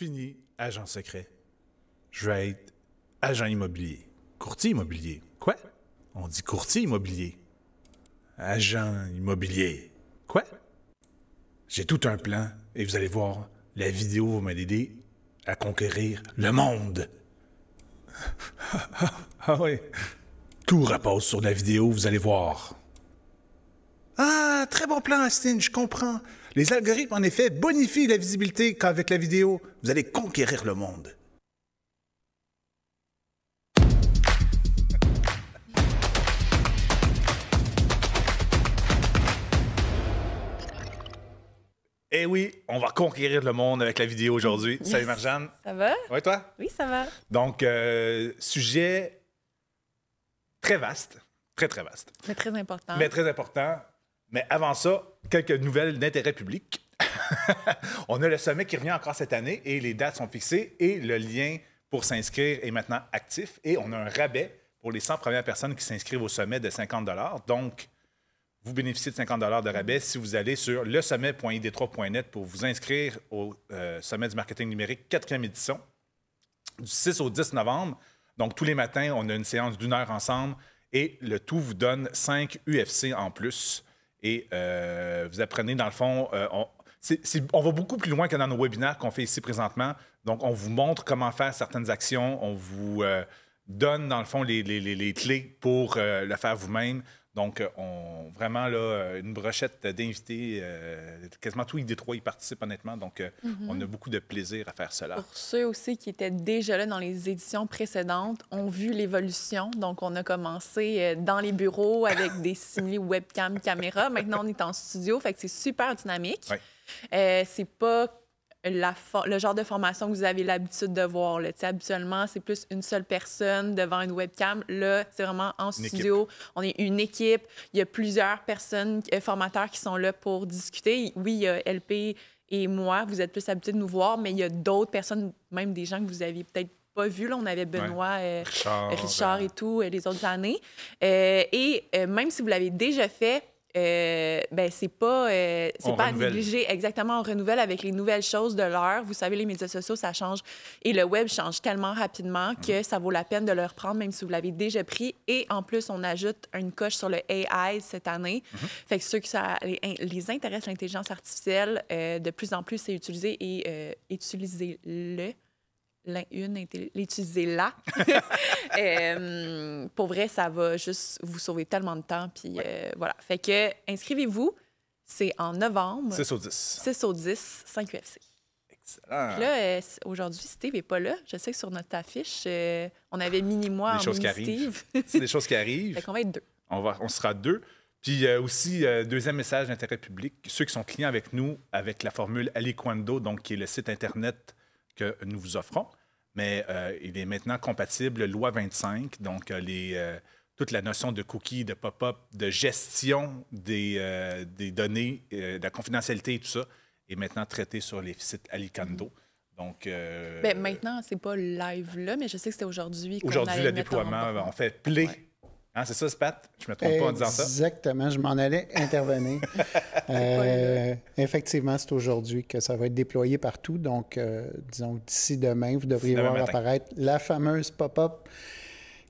Fini, agent secret. Je vais être agent immobilier. Courtier immobilier. Quoi? On dit courtier immobilier. Agent immobilier. Quoi? J'ai tout un plan et vous allez voir, la vidéo va m'aider à conquérir le monde. Ah oui. Tout repose sur la vidéo, vous allez voir. Ah, très bon plan, Austin, je comprends. Les algorithmes, en effet, bonifient la visibilité qu'avec la vidéo, vous allez conquérir le monde. Eh oui, on va conquérir le monde avec la vidéo aujourd'hui. Yes. Salut Marjane. Ça va? Ouais, toi? Oui, ça va. Donc, sujet très vaste, très vaste. Mais très important. Mais très important. Mais avant ça, quelques nouvelles d'intérêt public. On a le sommet qui revient encore cette année et les dates sont fixées et le lien pour s'inscrire est maintenant actif et on a un rabais pour les 100 premières personnes qui s'inscrivent au sommet de 50 $. Donc, vous bénéficiez de 50 $ de rabais si vous allez sur lesommet.id3.net pour vous inscrire au sommet du marketing numérique 4e édition du 6 au 10 novembre. Donc, tous les matins, on a une séance d'1 heure ensemble et le tout vous donne 5 UFC en plus. Et vous apprenez, dans le fond, on va beaucoup plus loin que dans nos webinaires qu'on fait ici présentement. Donc, on vous montre comment faire certaines actions. On vous donne, dans le fond, les clés pour le faire vous-même. Donc, vraiment, là, une brochette d'invités. Quasiment tous les D3 y participent, honnêtement. Donc, on a beaucoup de plaisir à faire cela. Pour ceux aussi qui étaient déjà là dans les éditions précédentes, ont vu l'évolution. Donc, on a commencé dans les bureaux avec des simili webcam, caméra. Maintenant, on est en studio. Fait que c'est super dynamique. Ouais. C'est pas le genre de formation que vous avez l'habitude de voir. Là. Habituellement, c'est plus une seule personne devant une webcam. Là, c'est vraiment en studio. On est une équipe. Il y a plusieurs personnes, formateurs qui sont là pour discuter. Oui, il y a LP et moi. Vous êtes plus habitués de nous voir, mais il y a d'autres personnes, même des gens que vous aviez peut-être pas vus. Là, on avait Benoît, Richard et tout, les autres années. Même si vous l'avez déjà fait, c'est pas à négliger. Exactement, on renouvelle avec les nouvelles choses de l'heure. Vous savez, les médias sociaux, ça change et le web change tellement rapidement que ça vaut la peine de le reprendre, même si vous l'avez déjà pris. Et en plus, on ajoute une coche sur le AI cette année. Fait que ceux qui les intéresse l'intelligence artificielle, de plus en plus, c'est utilisé et utilisez-le. L'utiliser là. Pour vrai, ça va juste vous sauver tellement de temps. Puis voilà. Fait que inscrivez-vous. C'est en novembre. 6 au 10. 6 au 10, 5 UFC. Excellent. Puis là, aujourd'hui, Steve n'est pas là. Je sais que sur notre affiche, on avait mini-moi en mini-Steve. C'est des choses qui arrivent. Fait qu'on va être deux. On sera deux. Puis aussi, deuxième message d'intérêt public, ceux qui sont clients avec nous, avec la formule Aliquando, donc qui est le site Internet que nous vous offrons, mais il est maintenant compatible loi 25, donc toute la notion de cookies, de pop-up, de gestion des données, de la confidentialité et tout ça, est maintenant traité sur les sites Aliquando. Donc, maintenant, c'est pas live là, mais je sais que c'était aujourd'hui. Aujourd'hui, le déploiement, on fait play. Ouais. Hein, c'est ça, Spat? Je me trompe pas en disant ça? Exactement, je m'en allais intervenir. Effectivement, c'est aujourd'hui que ça va être déployé partout. Donc, disons, d'ici demain, vous devriez voir apparaître la fameuse pop-up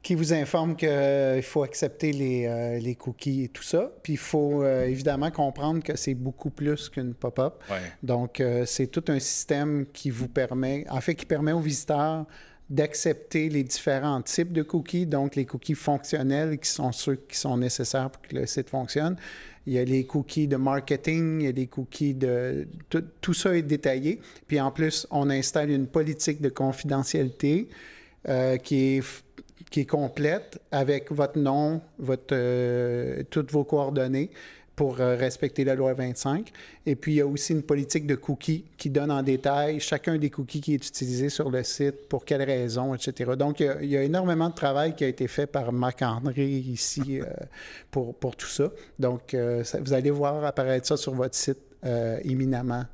qui vous informe qu'il faut accepter les cookies et tout ça. Puis, il faut évidemment comprendre que c'est beaucoup plus qu'une pop-up. Ouais. Donc, c'est tout un système qui vous permet, qui permet aux visiteurs d'accepter les différents types de cookies, donc les cookies fonctionnels qui sont ceux qui sont nécessaires pour que le site fonctionne. Il y a les cookies de marketing, il y a les cookies de... Tout ça est détaillé. Puis en plus, on installe une politique de confidentialité qui est complète avec votre nom, toutes vos coordonnées pour respecter la loi 25. Et puis, il y a aussi une politique de cookies qui donne en détail chacun des cookies qui est utilisé sur le site, pour quelles raisons, etc. Donc, il y a énormément de travail qui a été fait par Marc-André ici pour tout ça. Donc, vous allez voir apparaître ça sur votre site imminemment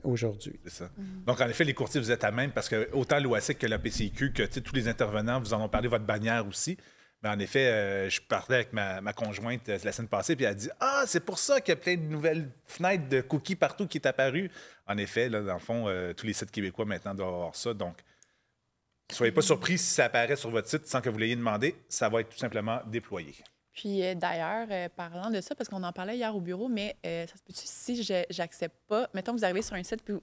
aujourd'hui. C'est ça. Donc, en effet, les courtiers, vous êtes à même parce que autant l'OASIC que la PCQ, que tous les intervenants, vous en ont parlé, votre bannière aussi. Mais en effet, je parlais avec ma conjointe la semaine passée, puis elle a dit « Ah, c'est pour ça qu'il y a plein de nouvelles fenêtres de cookies partout qui est apparu. » En effet, là, dans le fond, tous les sites québécois maintenant doivent avoir ça. Donc, ne soyez pas surpris si ça apparaît sur votre site sans que vous l'ayez demandé. Ça va être tout simplement déployé. Puis d'ailleurs, parlant de ça, parce qu'on en parlait hier au bureau, mais ça se peut-tu si j'accepte pas, mettons vous arrivez sur un site, puis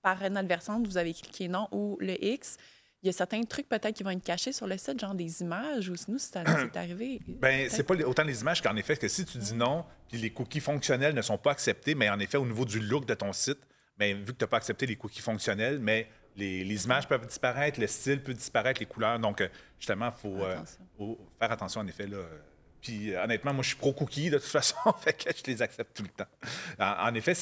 par inadvertance, vous avez cliqué non ou le X, il y a certains trucs peut-être qui vont être cachés sur le site, genre des images, ou sinon, si c'est arrivé... Bien, c'est pas autant les images qu'en effet, que si tu dis non, puis les cookies fonctionnels ne sont pas acceptés, mais en effet, au niveau du look de ton site, bien, vu que tu n'as pas accepté les cookies fonctionnels, mais les images peuvent disparaître, le style peut disparaître, les couleurs. Donc, justement, il faut faire attention, en effet, là. Puis, honnêtement, moi, je suis pro-cookie, de toute façon, fait que je les accepte tout le temps. En effet,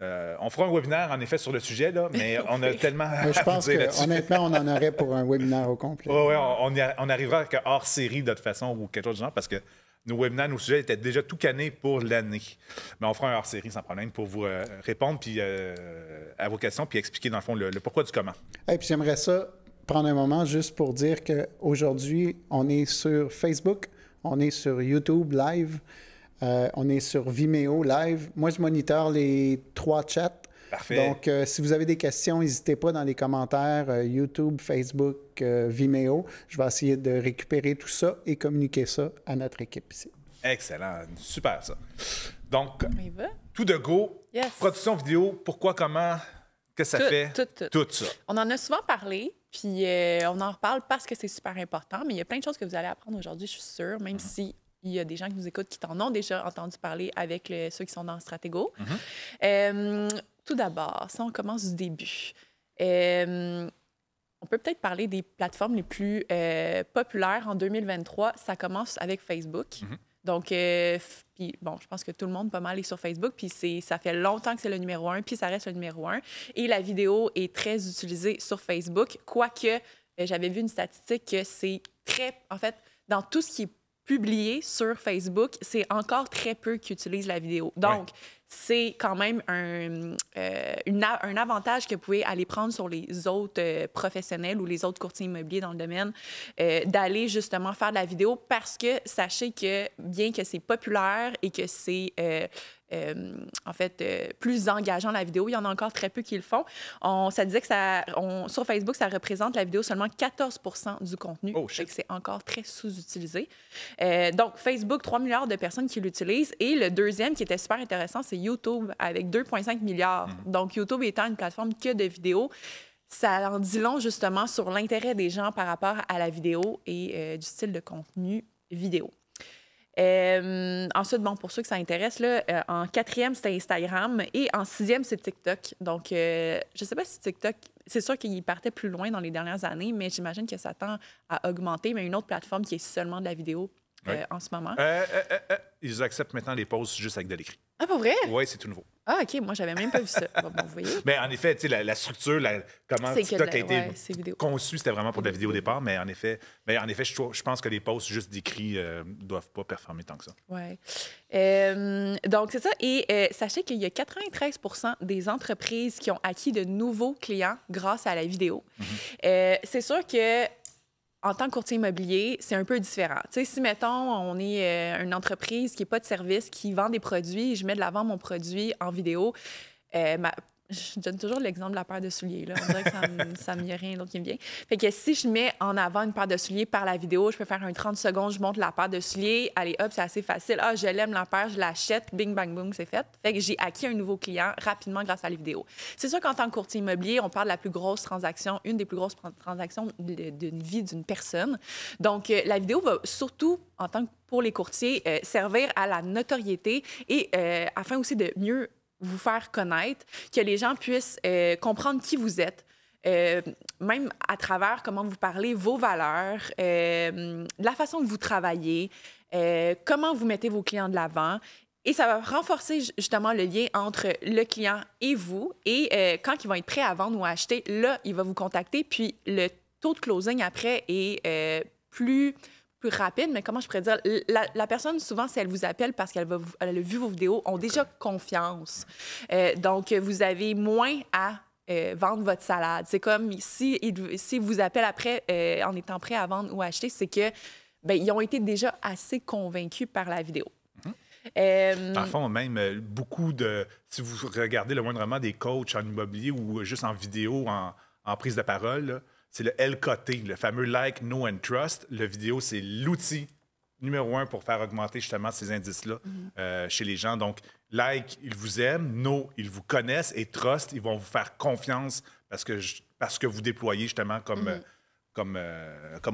on fera un webinaire, en effet, sur le sujet, là, mais on a tellement à je pense dire que, honnêtement, on en aurait pour un webinaire au complet. Oui, on arrivera avec un hors-série, de toute façon, ou quelque chose du genre, parce que nos webinaires, nos sujets étaient déjà tout cannés pour l'année. Mais on fera un hors-série sans problème pour vous répondre puis, à vos questions puis expliquer, dans le fond, le pourquoi du comment. Et puis j'aimerais ça prendre un moment juste pour dire qu'aujourd'hui, on est sur Facebook, on est sur YouTube Live, on est sur Vimeo Live. Moi, je monitore les 3 chats. Parfait. Donc, si vous avez des questions, n'hésitez pas dans les commentaires, YouTube, Facebook, Vimeo. Je vais essayer de récupérer tout ça et communiquer ça à notre équipe ici. Excellent. Super, ça. Donc, tout de go. Yes. Production vidéo, pourquoi, comment, qu'est-ce que ça fait? Tout ça. On en a souvent parlé, puis on en reparle parce que c'est super important, mais il y a plein de choses que vous allez apprendre aujourd'hui, je suis sûre, même si il y a des gens qui nous écoutent qui t'en ont déjà entendu parler avec ceux qui sont dans Stratego. Tout d'abord, si on commence du début, on peut peut-être parler des plateformes les plus populaires en 2023. Ça commence avec Facebook. Donc, puis bon, je pense que tout le monde pas mal est sur Facebook, puis ça fait longtemps que c'est le numéro 1, puis ça reste le numéro 1. Et la vidéo est très utilisée sur Facebook, quoique j'avais vu une statistique que c'est en fait, dans tout ce qui est publié sur Facebook, c'est encore très peu qui utilisent la vidéo. Donc, c'est quand même un avantage que vous pouvez aller prendre sur les autres professionnels ou les autres courtiers immobiliers dans le domaine, d'aller justement faire de la vidéo parce que sachez que bien que c'est populaire et que c'est en fait plus engageant la vidéo, il y en a encore très peu qui le font. Ça disait que sur Facebook, ça représente la vidéo seulement 14 % du contenu. Oh, shit. C'est encore très sous-utilisé. Donc, Facebook, 3 milliards de personnes qui l'utilisent. Et le deuxième qui était super intéressant, c'est YouTube avec 2,5 milliards. Donc, YouTube étant une plateforme que de vidéos, ça en dit long justement sur l'intérêt des gens par rapport à la vidéo et du style de contenu vidéo. Ensuite, bon, pour ceux que ça intéresse, là, en 4e, c'était Instagram et en 6e, c'est TikTok. Donc, je ne sais pas si TikTok, c'est sûr qu'il partait plus loin dans les dernières années, mais j'imagine que ça tend à augmenter. Mais une autre plateforme qui est seulement de la vidéo en ce moment. Ils acceptent maintenant les posts juste avec de l'écrit. Ah, pas vrai? Oui, c'est tout nouveau. Ah, OK. Moi, j'avais même pas vu ça. Bon, vous voyez. Mais en effet, tu sais, la structure, comment TikTok a été conçu, c'était vraiment pour de la vidéo au départ. Mais en effet, je pense que les posts juste d'écrit ne doivent pas performer tant que ça. Oui. Donc, c'est ça. Et sachez qu'il y a 93 % des entreprises qui ont acquis de nouveaux clients grâce à la vidéo. C'est sûr que en tant que courtier immobilier, c'est un peu différent. Tu sais, si, mettons, on est une entreprise qui n'est pas de service, qui vend des produits, je mets de l'avant mon produit en vidéo, je donne toujours l'exemple de la paire de souliers. Là. On dirait que ça me y a rien d'autre qui me vient. Fait que si je mets en avant une paire de souliers par la vidéo, je peux faire un 30 secondes, je montre la paire de souliers. Allez, hop, c'est assez facile. Ah, je l'aime la paire, je l'achète. Bing, bang, boom, c'est fait. Fait que j'ai acquis un nouveau client rapidement grâce à la vidéo. C'est sûr qu'en tant que courtier immobilier, on parle de la plus grosse transaction, une des plus grosses transactions d'une vie d'une personne. Donc, la vidéo va surtout, en tant que pour les courtiers, servir à la notoriété et afin aussi de mieux vous faire connaître, que les gens puissent comprendre qui vous êtes, même à travers comment vous parlez, vos valeurs, la façon que vous travaillez, comment vous mettez vos clients de l'avant. Et ça va renforcer justement le lien entre le client et vous. Et quand ils vont être prêts à vendre ou à acheter, là, il va vous contacter. Puis le taux de closing après est plus rapide, mais comment je pourrais dire? La personne, souvent, si elle vous appelle parce qu'elle a vu vos vidéos, ont déjà confiance. Donc, vous avez moins à vendre votre salade. C'est comme si vous appelle après en étant prêt à vendre ou acheter, c'est que ben, ils ont été déjà assez convaincus par la vidéo. Dans le fond, même beaucoup de... Si vous regardez le moindrement des coachs en immobilier ou juste en vidéo, en prise de parole, c'est le LKT, le fameux Like, Know and Trust. Le vidéo, c'est l'outil numéro 1 pour faire augmenter justement ces indices-là chez les gens. Donc, Like, ils vous aiment. Know, ils vous connaissent. Et Trust, ils vont vous faire confiance parce que vous déployez justement comme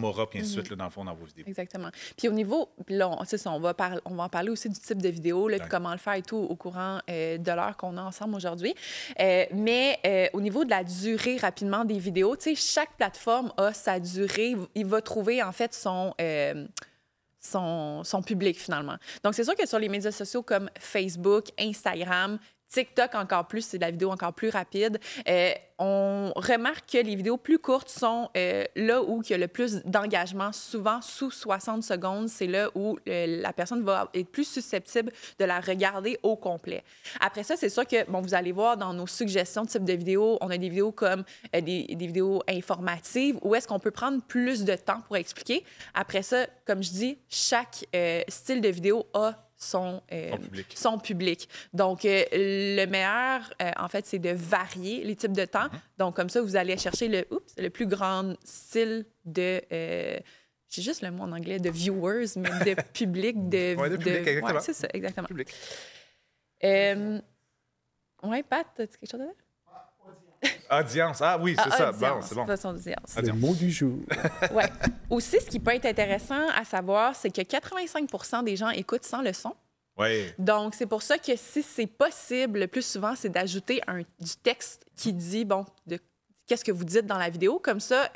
Aura, puis ainsi de suite, là, dans le fond, dans vos vidéos. Exactement. Puis au niveau, là, c'est ça, on va en parler aussi du type de vidéo, là, puis comment le faire et tout au courant de l'heure qu'on a ensemble aujourd'hui. Mais au niveau de la durée rapidement des vidéos, tu sais, chaque plateforme a sa durée. Il va trouver, en fait, son public, finalement. Donc, c'est sûr que sur les médias sociaux comme Facebook, Instagram, TikTok encore plus, c'est de la vidéo encore plus rapide. On remarque que les vidéos plus courtes sont là où il y a le plus d'engagement, souvent sous 60 secondes. C'est là où la personne va être plus susceptible de la regarder au complet. Après ça, c'est sûr que, bon, vous allez voir dans nos suggestions de type de vidéos, on a des vidéos comme des vidéos informatives où est-ce qu'on peut prendre plus de temps pour expliquer. Après ça, comme je dis, chaque style de vidéo a son public. Donc, le meilleur, en fait, c'est de varier les types de temps. Donc, comme ça, vous allez chercher le plus grand style de... j'ai juste le mot en anglais, de viewers, mais de public. de public, exactement. Ouais, c'est ça, exactement. Public. Oui, Pat, as-tu quelque chose à dire? Audience. Ah oui, c'est ça. Audience, Bon, c'est bon. façon d'audience. Le mot du jour. Ouais. Aussi, ce qui peut être intéressant à savoir, c'est que 85 des gens écoutent sans le son. Oui. Donc, c'est pour ça que si c'est possible, le plus souvent, c'est d'ajouter du texte qui dit, bon, qu'est-ce que vous dites dans la vidéo. Comme ça,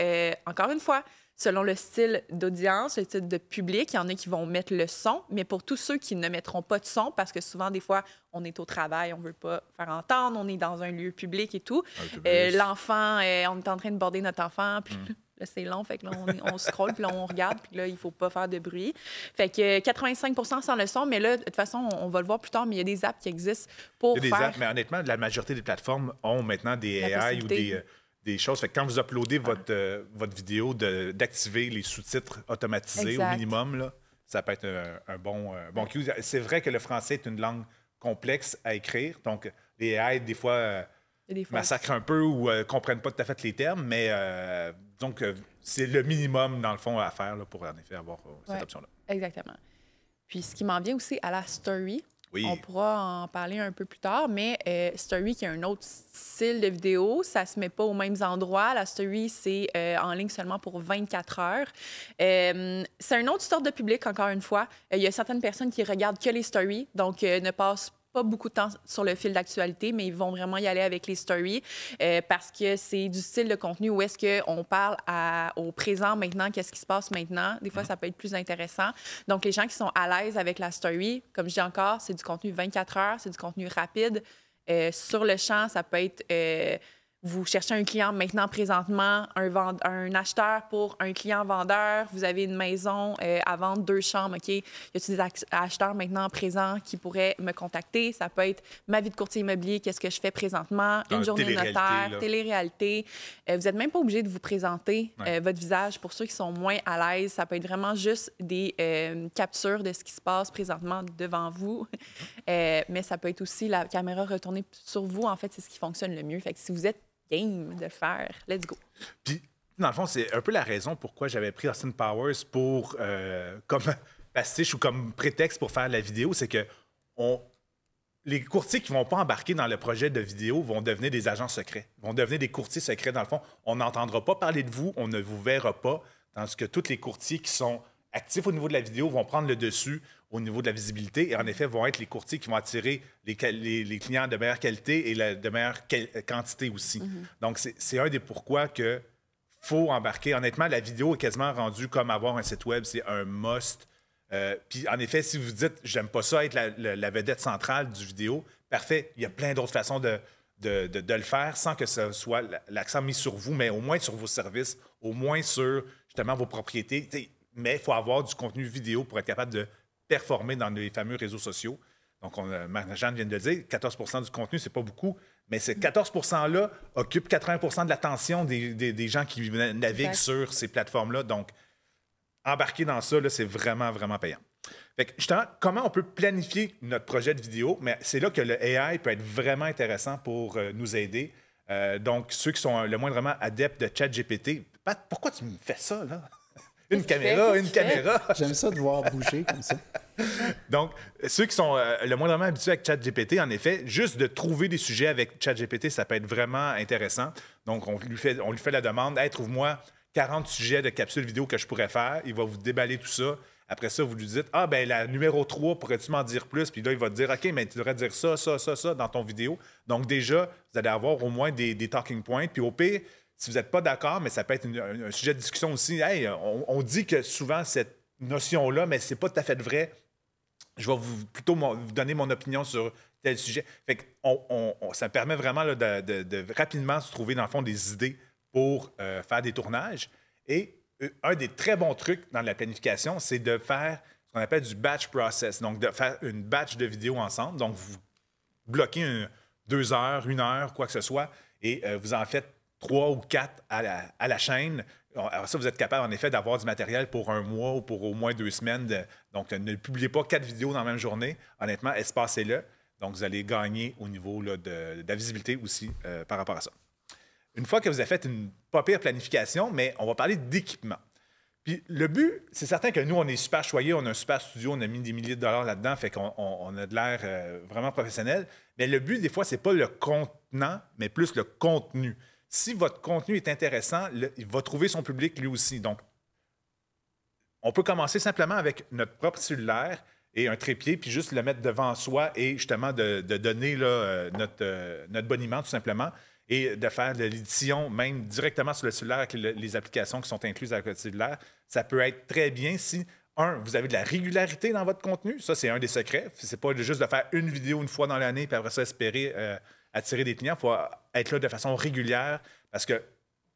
encore une fois, selon le style d'audience, le style de public, il y en a qui vont mettre le son, mais pour tous ceux qui ne mettront pas de son, parce que souvent, des fois, on est au travail, on ne veut pas faire entendre, on est dans un lieu public et tout. L'enfant, on est en train de border notre enfant, puis là, c'est long, fait que là, on scrolle, puis là, on regarde, puis là, il ne faut pas faire de bruit. Fait que 85 sans le son, mais là, de toute façon, on va le voir plus tard, mais il y a des apps qui existent pour il y a des faire... apps, mais honnêtement, la majorité des plateformes ont maintenant des AI ou des choses. Fait que quand vous uploadez votre vidéo, d'activer les sous-titres automatisés au minimum, là, ça peut être un bon cue. C'est vrai que le français est une langue complexe à écrire, donc les AI, des fois massacrent un peu ou ne comprennent pas tout à fait les termes, mais donc c'est le minimum, dans le fond, à faire là, pour en effet avoir cette option-là. Exactement. Puis ce qui m'en vient aussi à la story, on pourra en parler un peu plus tard, mais story qui est un autre style de vidéo, ça se met pas aux mêmes endroits. La story, c'est en ligne seulement pour 24 heures. C'est une autre sorte de public, encore une fois. Il y a certaines personnes qui regardent que les stories, donc ne passent pas beaucoup de temps sur le fil d'actualité, mais ils vont vraiment y aller avec les stories parce que c'est du style de contenu où est-ce qu'on parle au présent maintenant, qu'est-ce qui se passe maintenant. Des fois, ça peut être plus intéressant. Donc, les gens qui sont à l'aise avec la story, comme je dis encore, c'est du contenu 24 heures, c'est du contenu rapide. Sur le champ, ça peut être... vous cherchez un client maintenant, présentement, un acheteur pour un client vendeur. Vous avez une maison à vendre, 2 chambres. OK? Y a-t-il des acheteurs maintenant présents qui pourraient me contacter? Ça peut être ma vie de courtier immobilier, qu'est-ce que je fais présentement, une journée de notaire, télé-réalité. Vous n'êtes même pas obligé de vous présenter votre visage. Pour ceux qui sont moins à l'aise, ça peut être vraiment juste des captures de ce qui se passe présentement devant vous. Mais ça peut être aussi la caméra retournée sur vous. En fait, c'est ce qui fonctionne le mieux. Fait que si vous êtes game de faire. Let's go. Puis, dans le fond, c'est un peu la raison pourquoi j'avais pris Austin Powers pour comme pastiche ou comme prétexte pour faire la vidéo, c'est que les courtiers qui ne vont pas embarquer dans le projet de vidéo vont devenir des agents secrets, vont devenir des courtiers secrets. Dans le fond, on n'entendra pas parler de vous, on ne vous verra pas, tandis que tous les courtiers qui sont actifs au niveau de la vidéo vont prendre le dessus au niveau de la visibilité et en effet vont être les courtiers qui vont attirer les clients de meilleure qualité et de meilleure quantité aussi. Donc, c'est un des pourquoi que faut embarquer. Honnêtement, la vidéo est quasiment rendue comme avoir un site web, c'est un must. Puis en effet, si vous dites « j'aime pas ça être la vedette centrale du vidéo », parfait, il y a plein d'autres façons de le faire sans que ce soit l'accent mis sur vous, mais au moins sur vos services, au moins sur justement vos propriétés. T'sais, mais il faut avoir du contenu vidéo pour être capable de performer dans les fameux réseaux sociaux. Donc, Jeanne vient de le dire, 14 du contenu, c'est pas beaucoup, mais ces 14 %-là occupent 80 de l'attention des gens qui naviguent sur ces plateformes-là. Donc, embarquer dans ça, là, c'est vraiment, vraiment payant. Fait que, justement, comment on peut planifier notre projet de vidéo? Mais c'est là que le AI peut être vraiment intéressant pour nous aider. Donc, ceux qui sont le moindrement adeptes de ChatGPT, Pat, pourquoi tu me fais ça, là? Une caméra. J'aime ça de voir bouger comme ça. Donc, ceux qui sont le moindrement habitués avec ChatGPT, en effet, juste de trouver des sujets avec ChatGPT, ça peut être vraiment intéressant. Donc, on lui fait la demande, « Hey, trouve-moi 40 sujets de capsules vidéo que je pourrais faire. » Il va vous déballer tout ça. Après ça, vous lui dites, « Ah, ben la numéro 3, pourrais-tu m'en dire plus? » Puis là, il va te dire, « OK, mais tu devrais dire ça dans ton vidéo. » Donc, déjà, vous allez avoir au moins des talking points. Puis au pire, si vous n'êtes pas d'accord, mais ça peut être un sujet de discussion aussi. Hey, on dit que souvent, cette notion-là, mais c'est pas tout à fait vrai. Je vais plutôt vous donner mon opinion sur tel sujet. Fait que ça permet vraiment là, de rapidement se trouver, dans le fond, des idées pour faire des tournages. Et un des très bons trucs dans la planification, c'est de faire ce qu'on appelle du batch process. Donc, de faire une batch de vidéos ensemble. Donc, vous bloquez 2 heures, 1 heure, quoi que ce soit, et vous en faites 3 ou 4 à la chaîne. Alors ça, vous êtes capable, en effet, d'avoir du matériel pour 1 mois ou pour au moins 2 semaines. Donc, ne publiez pas 4 vidéos dans la même journée. Honnêtement, espacez-le. Donc, vous allez gagner au niveau là, de la visibilité aussi par rapport à ça. Une fois que vous avez fait une pas pire planification, mais on va parler d'équipement. Puis le but, c'est certain que nous, on est super choyés, on a un super studio, on a mis des milliers de dollars là-dedans, fait qu'on a de l'air vraiment professionnel. Mais le but, des fois, c'est pas le contenant, mais plus le contenu. Si votre contenu est intéressant, il va trouver son public lui aussi. Donc, on peut commencer simplement avec notre propre cellulaire et un trépied, puis juste le mettre devant soi et justement de donner là, notre boniment, tout simplement, et de faire de l'édition même directement sur le cellulaire avec les applications qui sont incluses avec le cellulaire. Ça peut être très bien si, vous avez de la régularité dans votre contenu. Ça, c'est un des secrets. C'est pas juste de faire une vidéo une fois dans l'année, puis après ça, espérer attirer des clients. Il faut être là de façon régulière parce que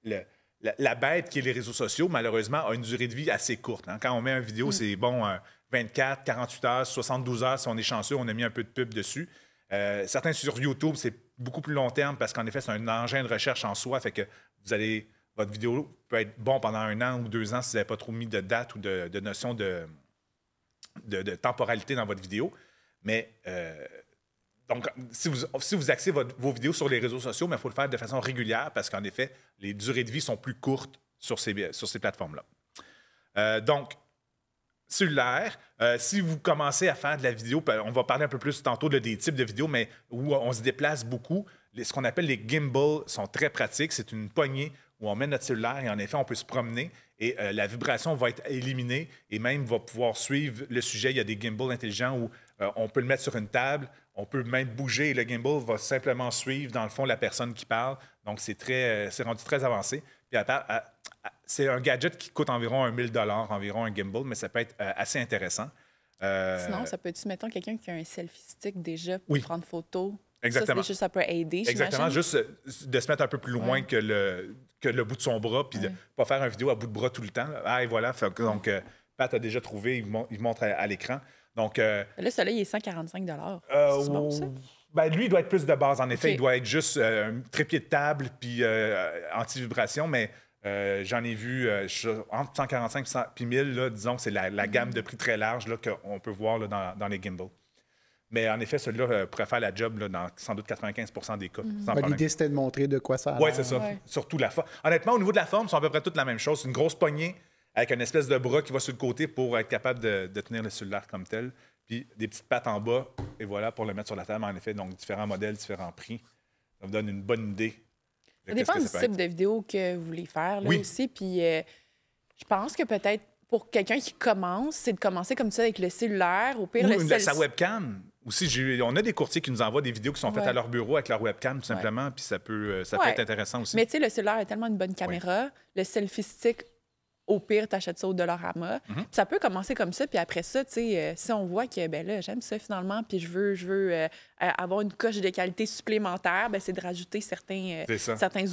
la bête qui est les réseaux sociaux, malheureusement, a une durée de vie assez courte. Hein. Quand on met une vidéo, c'est bon, 24, 48 heures, 72 heures, si on est chanceux, on a mis un peu de pub dessus. Certains sur YouTube, c'est beaucoup plus long terme parce qu'en effet, c'est un engin de recherche en soi. Fait que votre vidéo peut être bon pendant 1 an ou 2 ans si vous n'avez pas trop mis de date ou de notion de temporalité dans votre vidéo. Mais donc, si vous axez vos vidéos sur les réseaux sociaux, il faut le faire de façon régulière parce qu'en effet, les durées de vie sont plus courtes sur ces plateformes-là. Donc, cellulaire, si vous commencez à faire de la vidéo, on va parler un peu plus tantôt des types de vidéos, mais où on se déplace beaucoup, ce qu'on appelle les gimbals sont très pratiques. C'est une poignée où on met notre cellulaire et en effet, on peut se promener et la vibration va être éliminée et même va pouvoir suivre le sujet. Il y a des gimbals intelligents où on peut le mettre sur une table, on peut même bouger et le gimbal va simplement suivre, dans le fond, la personne qui parle. Donc, c'est rendu très avancé. Puis c'est un gadget qui coûte environ 1 000 $, environ un gimbal, mais ça peut être assez intéressant. Sinon, ça peut être, mettons, quelqu'un qui a un selfie stick déjà pour prendre photo. Exactement. Ça peut aider, exactement, juste de se mettre un peu plus loin que le bout de son bras, puis de ne pas faire une vidéo à bout de bras tout le temps. Ah, et voilà. Donc, Pat a déjà trouvé, il montre à l'écran. Donc, là, celui-là, il est 145 $. C'est bon, ça? Ben, lui, il doit être plus de base, en effet. Okay. Il doit être juste un trépied de table puis anti-vibration, mais j'en ai vu entre 145 et 1000, là, disons que c'est la gamme de prix très large là, qu'on peut voir là, dans les gimbals. Mais en effet, celui-là pourrait faire la job là, dans sans doute 95% des cas. L'idée, c'était de montrer de quoi ça a l'air. Oui, c'est ça. Ouais. Surtout la forme. Honnêtement, au niveau de la forme, c'est à peu près toutes la même chose. C'est une grosse poignée avec une espèce de bras qui va sur le côté pour être capable de tenir le cellulaire comme tel. Puis des petites pattes en bas, et voilà, pour le mettre sur la table, en effet. Donc, différents modèles, différents prix. Ça vous donne une bonne idée. Ça dépend du type de vidéo que vous voulez faire, là aussi. Puis je pense que peut-être pour quelqu'un qui commence, c'est de commencer comme ça avec le cellulaire. Au pire, sa webcam. Aussi, on a des courtiers qui nous envoient des vidéos qui sont faites à leur bureau avec leur webcam, tout simplement. Puis ça peut être intéressant aussi. Mais tu sais, le cellulaire a tellement une bonne caméra. Le selfie stick, au pire, tu achètes ça au Dollarama. Ça peut commencer comme ça, puis après ça, tu sais, si on voit que, ben là, j'aime ça finalement, puis je veux avoir une coche de qualité supplémentaire, ben c'est de rajouter certains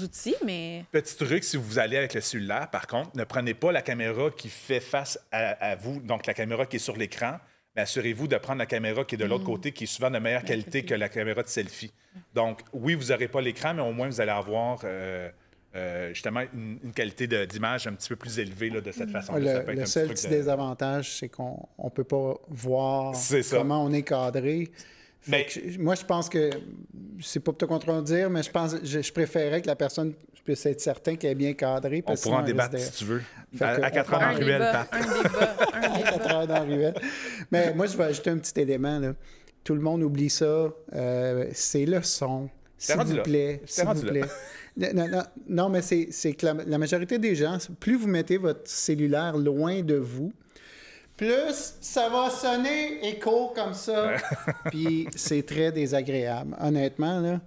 outils, mais... Petit truc, si vous allez avec le cellulaire, par contre, ne prenez pas la caméra qui fait face à vous, donc la caméra qui est sur l'écran, mais assurez-vous de prendre la caméra qui est de l'autre côté, qui est souvent de meilleure qualité que la caméra de selfie. Donc, oui, vous n'aurez pas l'écran, mais au moins, vous allez avoir... justement une qualité d'image un petit peu plus élevée là, de cette façon. Le seul petit désavantage, c'est qu'on ne peut pas voir comment on est cadré. Moi, je pense que, c'est pas pour te contredire, mais je préférais que la personne puisse être certain qu'elle est bien cadrée. On pourra en débattre si tu veux. À 4 heures dans la ruelle, Pat. Un débat. À 4 heures dans la ruelle. Mais moi, je vais ajouter un petit élément. Là. Tout le monde oublie ça. C'est le son. S'il vous plaît. S'il vous plaît. Non, mais c'est que la majorité des gens, plus vous mettez votre cellulaire loin de vous, plus ça va sonner écho comme ça. Puis c'est très désagréable. Honnêtement, là,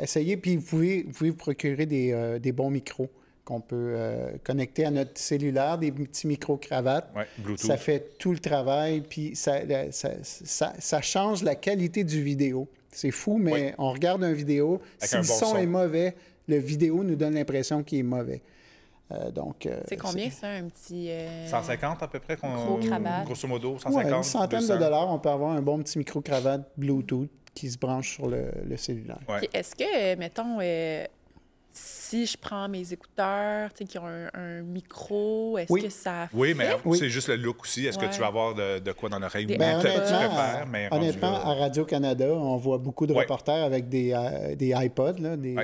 essayez. Puis vous pouvez vous procurer des bons micros qu'on peut connecter à notre cellulaire, des petits micro-cravates. Ouais, Bluetooth. Ça fait tout le travail. Puis ça change la qualité du vidéo. C'est fou, mais on regarde une vidéo. Si le son est mauvais, le vidéo nous donne l'impression qu'il est mauvais. C'est combien ça, un petit... 150 à peu près? Micro-cravate. Grosso modo, 150. Ouais, une centaine de dollars, on peut avoir un bon petit micro-cravate Bluetooth qui se branche sur le cellulaire. Ouais. Puis est-ce que, mettons, si je prends mes écouteurs qui ont un micro, est-ce que ça fait? Oui, mais c'est juste le look aussi. Est-ce que tu vas avoir de quoi dans l'oreille? Honnêtement, à Radio-Canada, on voit beaucoup de reporters avec des iPods, là, des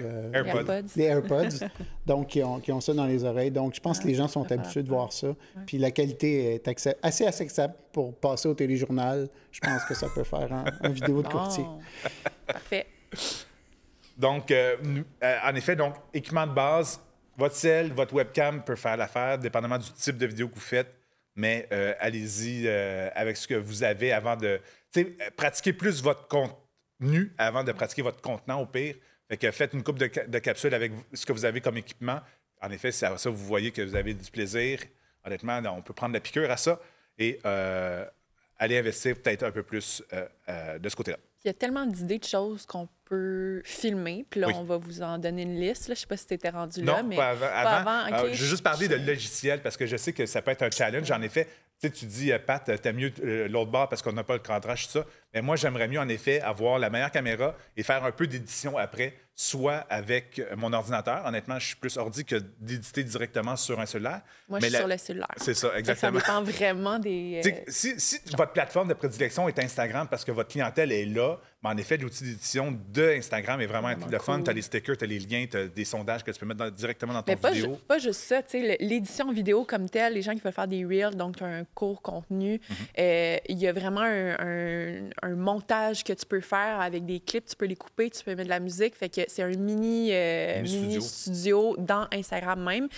AirPods, donc qui ont ça dans les oreilles. Donc, je pense que les gens sont habitués de voir ça. Puis la qualité est assez acceptable pour passer au téléjournal. Je pense que ça peut faire une vidéo de courtier. Parfait. Donc, en effet, équipement de base, votre cell, votre webcam peut faire l'affaire, dépendamment du type de vidéo que vous faites, mais allez-y avec ce que vous avez avant de... pratiquez plus votre contenu avant de pratiquer votre contenant, au pire. Fait que faites une coupe de capsules avec ce que vous avez comme équipement. En effet, c'est à ça vous voyez que vous avez du plaisir. Honnêtement, on peut prendre la piqûre à ça et aller investir peut-être un peu plus de ce côté-là. Il y a tellement d'idées de choses qu'on peut filmer. Puis là, on va vous en donner une liste. Là. Je ne sais pas si tu étais rendu là, mais pas avant. Okay. Je vais juste parler de logiciel parce que je sais que ça peut être un challenge. En effet, tu dis, Pat, t'aimes mieux l'autre bord parce qu'on n'a pas le cadrage, tout ça. Mais moi, j'aimerais mieux, en effet, avoir la meilleure caméra et faire un peu d'édition après, soit avec mon ordinateur. Honnêtement, je suis plus ordi que d'éditer directement sur un cellulaire. Moi, je suis sur le cellulaire. C'est ça, exactement. Ça dépend vraiment des... Si votre plateforme de prédilection est Instagram parce que votre clientèle est là, mais en effet, l'outil d'édition de Instagram est vraiment le fun. Tu as les stickers, tu as les liens, tu as des sondages que tu peux mettre directement dans ton vidéo. Pas juste ça. L'édition vidéo comme telle, les gens qui veulent faire des reels, donc tu as un court contenu, il y a vraiment un montage que tu peux faire avec des clips, tu peux les couper, tu peux mettre de la musique. Fait que c'est un mini studio dans Instagram même.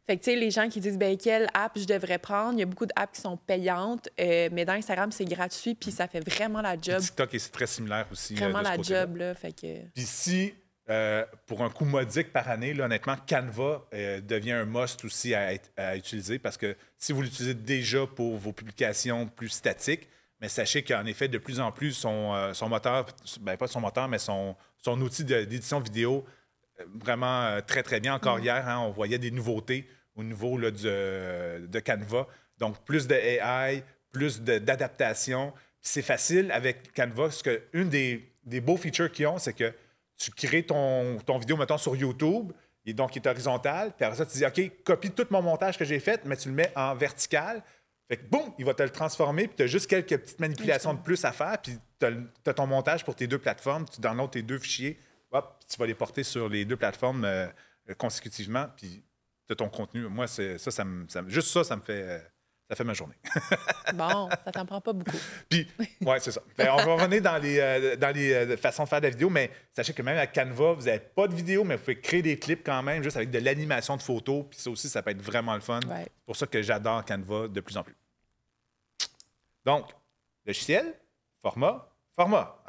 Fait que, tu sais, les gens qui disent, quelle app je devrais prendre, il y a beaucoup d'apps qui sont payantes, mais dans Instagram, c'est gratuit, puis ça fait vraiment la job. TikTok est très similaire aussi. Vraiment de ce la côté-là. job, là. Fait que... Puis si, pour un coût modique par année, là, honnêtement, Canva devient un must aussi à utiliser parce que si vous l'utilisez déjà pour vos publications plus statiques, mais sachez qu'en effet, de plus en plus, son moteur, pas son moteur, mais son outil d'édition vidéo, vraiment très, très bien. Encore hier, on voyait des nouveautés au niveau là, de Canva. Donc, plus de AI, plus d'adaptation. C'est facile avec Canva, parce qu'une des beaux features qu'ils ont, c'est que tu crées ton vidéo, mettons, sur YouTube, et donc il est horizontal, puis après ça, tu dis, OK, copie tout mon montage que j'ai fait, mais tu le mets en vertical. Fait que, boum, il va te le transformer, puis tu as juste quelques petites manipulations de plus à faire, puis tu as ton montage pour tes deux plateformes, tu downloads tes deux fichiers, hop, tu vas les porter sur les deux plateformes consécutivement, puis tu as ton contenu. Moi, juste ça me fait... Ça fait ma journée. Bon, ça t'en prend pas beaucoup. Puis, ouais, c'est ça. On va revenir dans les façons de faire de la vidéo, mais sachez que même avec Canva, vous n'avez pas de vidéo, mais vous pouvez créer des clips quand même, juste avec de l'animation de photos. Puis ça aussi, ça peut être vraiment le fun. Ouais. C'est pour ça que j'adore Canva de plus en plus. Donc, logiciel, format. Format.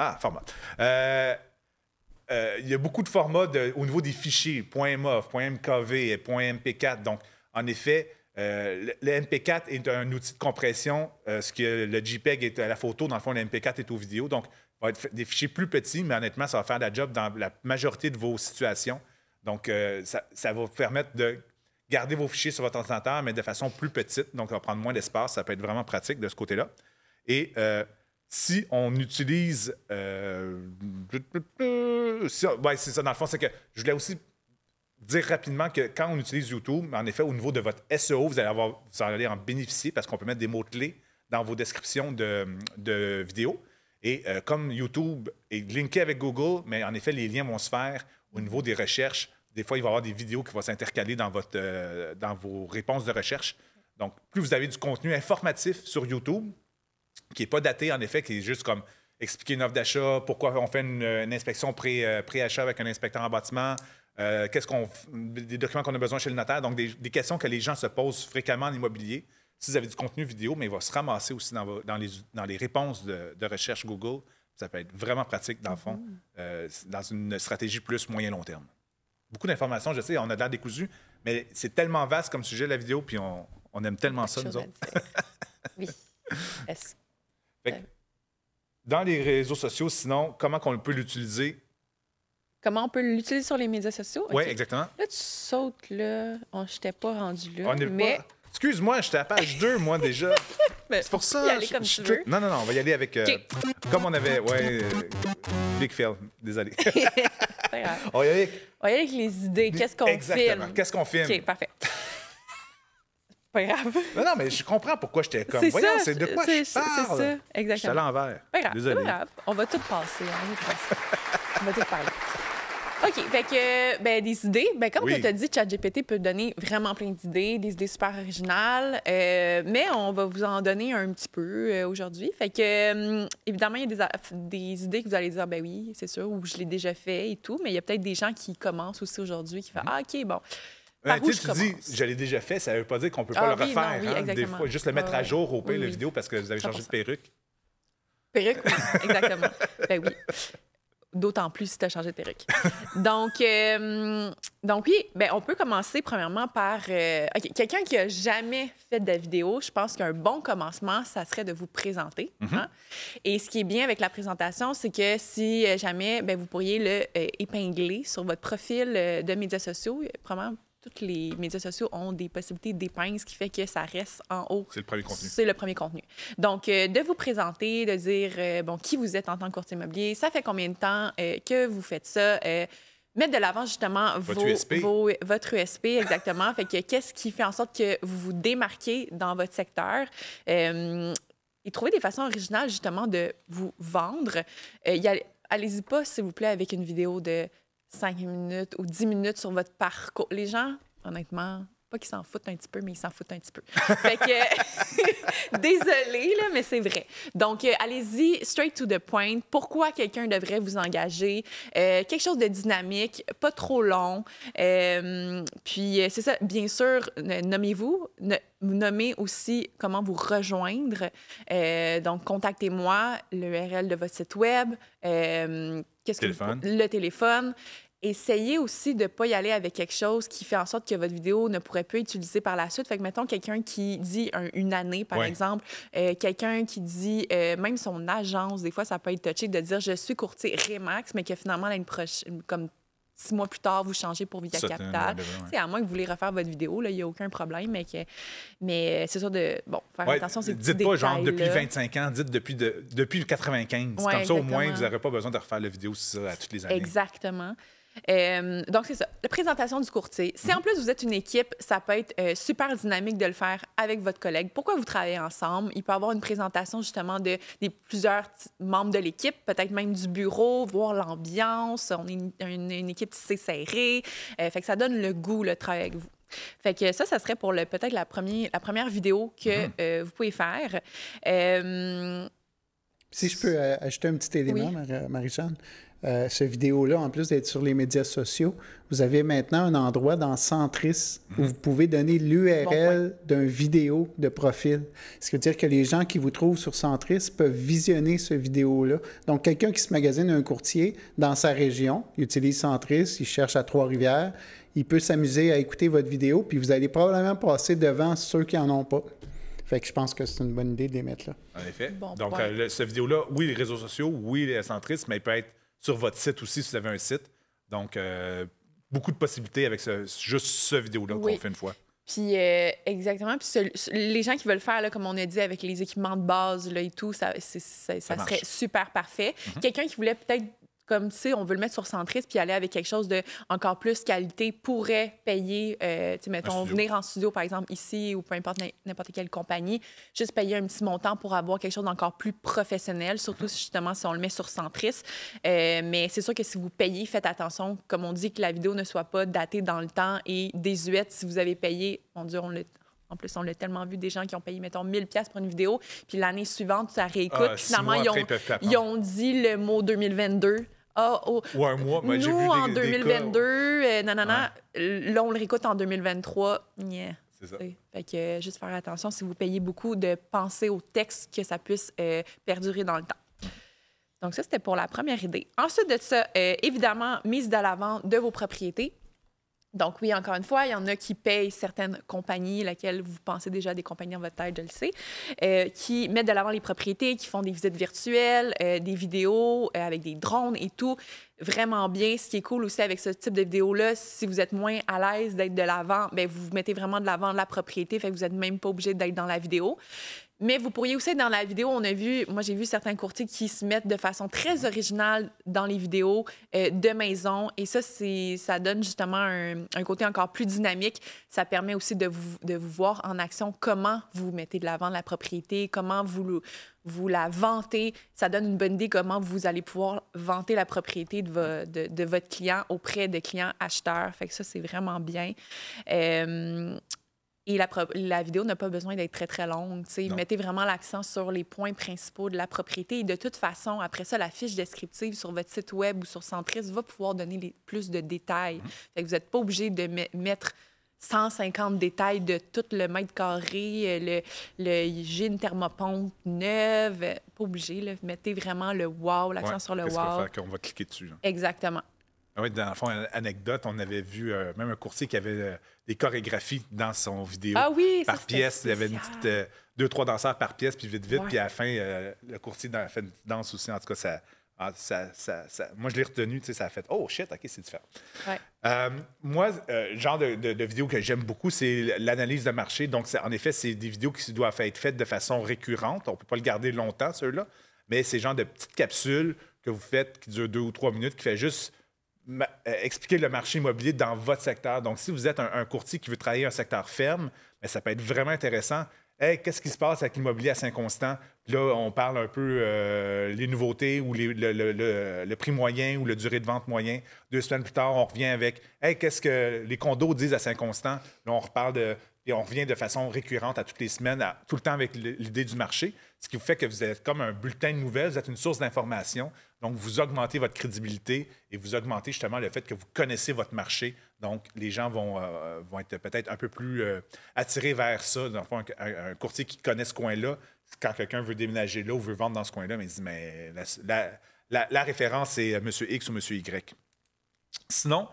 Il y a beaucoup de formats au niveau des fichiers, .mov, .mkv, .mp4. Donc, en effet... le MP4 est un outil de compression, ce que le JPEG est à la photo, dans le fond, le MP4 est aux vidéos. Donc, ça va être des fichiers plus petits, mais honnêtement, ça va faire la job dans la majorité de vos situations. Donc, ça va vous permettre de garder vos fichiers sur votre ordinateur, mais de façon plus petite. Donc, ça va prendre moins d'espace. Ça peut être vraiment pratique de ce côté-là. Et si on utilise... c'est ça, dans le fond, c'est que je voulais aussi dire rapidement que quand on utilise YouTube, en effet, au niveau de votre SEO, vous allez en bénéficier parce qu'on peut mettre des mots-clés dans vos descriptions de vidéos. Et comme YouTube est linké avec Google, mais en effet, les liens vont se faire au niveau des recherches. Des fois, il va y avoir des vidéos qui vont s'intercaler dans vos réponses de recherche. Donc, plus vous avez du contenu informatif sur YouTube, qui n'est pas daté, en effet, qui est juste comme expliquer une offre d'achat, pourquoi on fait une inspection pré-achat avec un inspecteur en bâtiment, des documents qu'on a besoin chez le notaire. Donc, des questions que les gens se posent fréquemment en immobilier. Si vous avez du contenu vidéo, mais il va se ramasser aussi dans les réponses de recherche Google. Ça peut être vraiment pratique, dans le fond, dans une stratégie plus moyen-long terme. Beaucoup d'informations, je sais, on a de l'air décousu, mais c'est tellement vaste comme sujet, la vidéo, puis on aime tellement ça, nous autres. Oui. Yes. Dans les réseaux sociaux, sinon, comment on peut l'utiliser? Comment on peut l'utiliser sur les médias sociaux? Oui, Okay. exactement. Là, tu sautes, là. Je t'ai pas rendu là. On n'est mais... pas... Excuse-moi, j'étais à page 2, moi, déjà. Mais c'est pour ça. y aller comme tu veux. Non, on va y aller avec... comme on avait... Big fail, désolé. C'est grave. On va y aller avec les idées. Qu'est-ce qu'on Exactement. filme? Qu'est-ce qu'on filme? OK, parfait. Pas grave. Non, mais je comprends pourquoi j'étais comme... C'est Voyons, ça, c'est de quoi je parle? C'est ça, exactement. Je suis à l'envers. Pas grave, Désolé. pas grave. On va tout passer. On va tout parler. OK, fait que, des idées. Comme tu as dit, ChatGPT peut donner vraiment plein d'idées, des idées super originales, mais on va vous en donner un petit peu aujourd'hui. Fait que, évidemment, il y a des idées que vous allez dire, ben oui, c'est sûr, ou je l'ai déjà fait et tout, mais il y a peut-être des gens qui commencent aussi aujourd'hui, qui font, ah, OK, bon. Par où je commence? Tu dis, je l'ai déjà fait, ça ne veut pas dire qu'on ne peut pas le refaire. Non, oui, des fois, juste le mettre à jour au pire, la vidéo, parce que vous avez changé de perruque. Perruque, oui, exactement. Ben oui. D'autant plus si tu as changé de perruque. Donc oui, on peut commencer premièrement par... quelqu'un qui n'a jamais fait de vidéo, je pense qu'un bon commencement, ça serait de vous présenter. Hein? Et ce qui est bien avec la présentation, c'est que si jamais, vous pourriez le épingler sur votre profil de médias sociaux, probablement... Tous les médias sociaux ont des possibilités d'épingle, ce qui fait que ça reste en haut. C'est le premier contenu. C'est le premier contenu. Donc, de vous présenter, de dire qui vous êtes en tant que courtier immobilier, ça fait combien de temps que vous faites ça, mettre de l'avant justement votre USP, exactement. Fait que qu'est-ce qui fait en sorte que vous vous démarquez dans votre secteur? Et trouver des façons originales justement de vous vendre. Allez-y pas, s'il vous plaît, avec une vidéo de 5 minutes ou 10 minutes sur votre parcours. Les gens, honnêtement, pas qu'ils s'en foutent un petit peu, mais ils s'en foutent un petit peu. Fait que, désolée, là, mais c'est vrai. Donc, allez-y, straight to the point. Pourquoi quelqu'un devrait vous engager? Quelque chose de dynamique, pas trop long. Puis, c'est ça, bien sûr, nommez-vous. Nommez aussi comment vous rejoindre. Donc, contactez-moi, l'URL de votre site web. Le téléphone. Essayez aussi de ne pas y aller avec quelque chose qui fait en sorte que votre vidéo ne pourrait plus être utilisée par la suite. Fait que, mettons, quelqu'un qui dit une année, par exemple, quelqu'un qui dit, même son agence, des fois, ça peut être touché de dire « je suis courtier Remax », mais que finalement, l'année prochaine, comme 6 mois plus tard, vous changez pour Via Capital. À moins que vous voulez refaire votre vidéo, il n'y a aucun problème, mais c'est sûr de faire attention à ces petits détails. Dites pas genre depuis 25 ans, dites depuis 95. Comme ça, au moins, vous n'aurez pas besoin de refaire la vidéo à toutes les années. Exactement. Donc, c'est ça, la présentation du courtier. Si en plus vous êtes une équipe, ça peut être super dynamique de le faire avec votre collègue. Pourquoi vous travaillez ensemble? Il peut y avoir une présentation justement des plusieurs membres de l'équipe, peut-être même du bureau, voir l'ambiance. On est une équipe tissée serrée. Fait que ça donne le goût, le travail avec vous. Fait que ça serait pour peut-être la première vidéo que vous pouvez faire. Si je peux ajouter un petit élément, Marie-Jeanne. Cette vidéo-là, en plus d'être sur les médias sociaux, vous avez maintenant un endroit dans Centris où vous pouvez donner l'URL d'une vidéo de profil. Ce qui veut dire que les gens qui vous trouvent sur Centris peuvent visionner cette vidéo-là. Donc, quelqu'un qui se magasine un courtier dans sa région, il utilise Centris, il cherche à Trois-Rivières, il peut s'amuser à écouter votre vidéo, puis vous allez probablement passer devant ceux qui n'en ont pas. Fait que je pense que c'est une bonne idée de les mettre là. En effet. Donc, cette vidéo-là, oui, les réseaux sociaux, oui, les Centris, mais il peut être sur votre site aussi, si vous avez un site. Donc, beaucoup de possibilités avec juste cette vidéo-là qu'on fait une fois. Puis, exactement. Puis, les gens qui veulent faire, là, comme on a dit, avec les équipements de base là, et tout, ça serait super parfait. Quelqu'un qui voulait peut-être comme, tu sais, on veut le mettre sur Centris puis aller avec quelque chose de encore plus qualité, pourrait payer, tu sais, mettons, venir en studio, par exemple, ici ou peu importe n'importe quelle compagnie, juste payer un petit montant pour avoir quelque chose d'encore plus professionnel, surtout justement si on le met sur Centris. Mais c'est sûr que si vous payez, faites attention, comme on dit, que la vidéo ne soit pas datée dans le temps et désuète. Si vous avez payé, mon Dieu, en plus, on l'a tellement vu, des gens qui ont payé, mettons, 1000$ pour une vidéo, puis l'année suivante, ça réécoute. Finalement, ils ont dit le mot 2022. Ou un mois. Nous, j'ai vu en des 2022, nanana, là, on le réécoute en 2023. Yeah. C'est ça. Fait que juste faire attention, si vous payez beaucoup, de penser au texte, que ça puisse perdurer dans le temps. Donc ça, c'était pour la première idée. Ensuite de ça, évidemment, mise de l'avant de vos propriétés. Donc oui, encore une fois, il y en a qui payent certaines compagnies, laquelle vous pensez déjà des compagnies dans votre tête, je le sais, qui mettent de l'avant les propriétés, qui font des visites virtuelles, des vidéos avec des drones et tout. Vraiment bien. Ce qui est cool aussi avec ce type de vidéo-là, si vous êtes moins à l'aise d'être de l'avant, bien, vous mettez vraiment de l'avant la propriété, fait que vous n'êtes même pas obligé d'être dans la vidéo. Mais vous pourriez aussi être dans la vidéo. Moi, j'ai vu certains courtiers qui se mettent de façon très originale dans les vidéos de maison. Et ça donne justement un côté encore plus dynamique. Ça permet aussi de vous voir en action comment vous mettez de l'avant la propriété, comment vous la vantez. Ça donne une bonne idée comment vous allez pouvoir vanter la propriété de votre client auprès de clients acheteurs. Fait que ça, c'est vraiment bien. Et la vidéo n'a pas besoin d'être très, très longue. Mettez vraiment l'accent sur les points principaux de la propriété. Et de toute façon, après ça, la fiche descriptive sur votre site web ou sur Centris va pouvoir donner plus de détails. Fait que vous n'êtes pas obligé de mettre 150 détails de tout le mètre carré, j'ai une thermopompe neuve. Pas obligé. Là. Mettez vraiment le wow, l'accent sur le wow. Qu'est-ce qu'on va faire? Qu'on va cliquer dessus. Là. Exactement. Oui, dans le fond, anecdote, on avait vu même un courtier qui avait des chorégraphies dans son vidéo. Ah oui, par pièce. Il y avait une petite 2-3 danseurs par pièce, puis vite. Puis à la fin, le courtier a fait une danse aussi. En tout cas, moi, je l'ai retenu, ça a fait « Oh, shit, OK, c'est différent. Ouais. » Moi, le genre de vidéo que j'aime beaucoup, c'est l'analyse de marché. Donc, en effet, c'est des vidéos qui doivent être faites de façon récurrente. On ne peut pas le garder longtemps, ceux-là. Mais c'est le genre de petites capsules que vous faites qui durent 2 ou 3 minutes, qui fait juste expliquer le marché immobilier dans votre secteur. Donc, si vous êtes un courtier qui veut travailler un secteur ferme, bien, ça peut être vraiment intéressant. Hey, qu'est-ce qui se passe avec l'immobilier à Saint-Constant? Puis là, on parle un peu les nouveautés ou le prix moyen ou la durée de vente moyen. 2 semaines plus tard, on revient avec hey, qu'est-ce que les condos disent à Saint-Constant? Là, on reparle et on revient de façon récurrente à toutes les semaines, tout le temps avec l'idée du marché, ce qui vous fait que vous êtes comme un bulletin de nouvelles, vous êtes une source d'information. Donc, vous augmentez votre crédibilité et vous augmentez justement le fait que vous connaissez votre marché. Donc, les gens vont être peut-être un peu plus attirés vers ça. Dans le fond, un courtier qui connaît ce coin-là, quand quelqu'un veut déménager là ou veut vendre dans ce coin-là, mais il dit, mais la référence, c'est M. X ou M. Y. Sinon,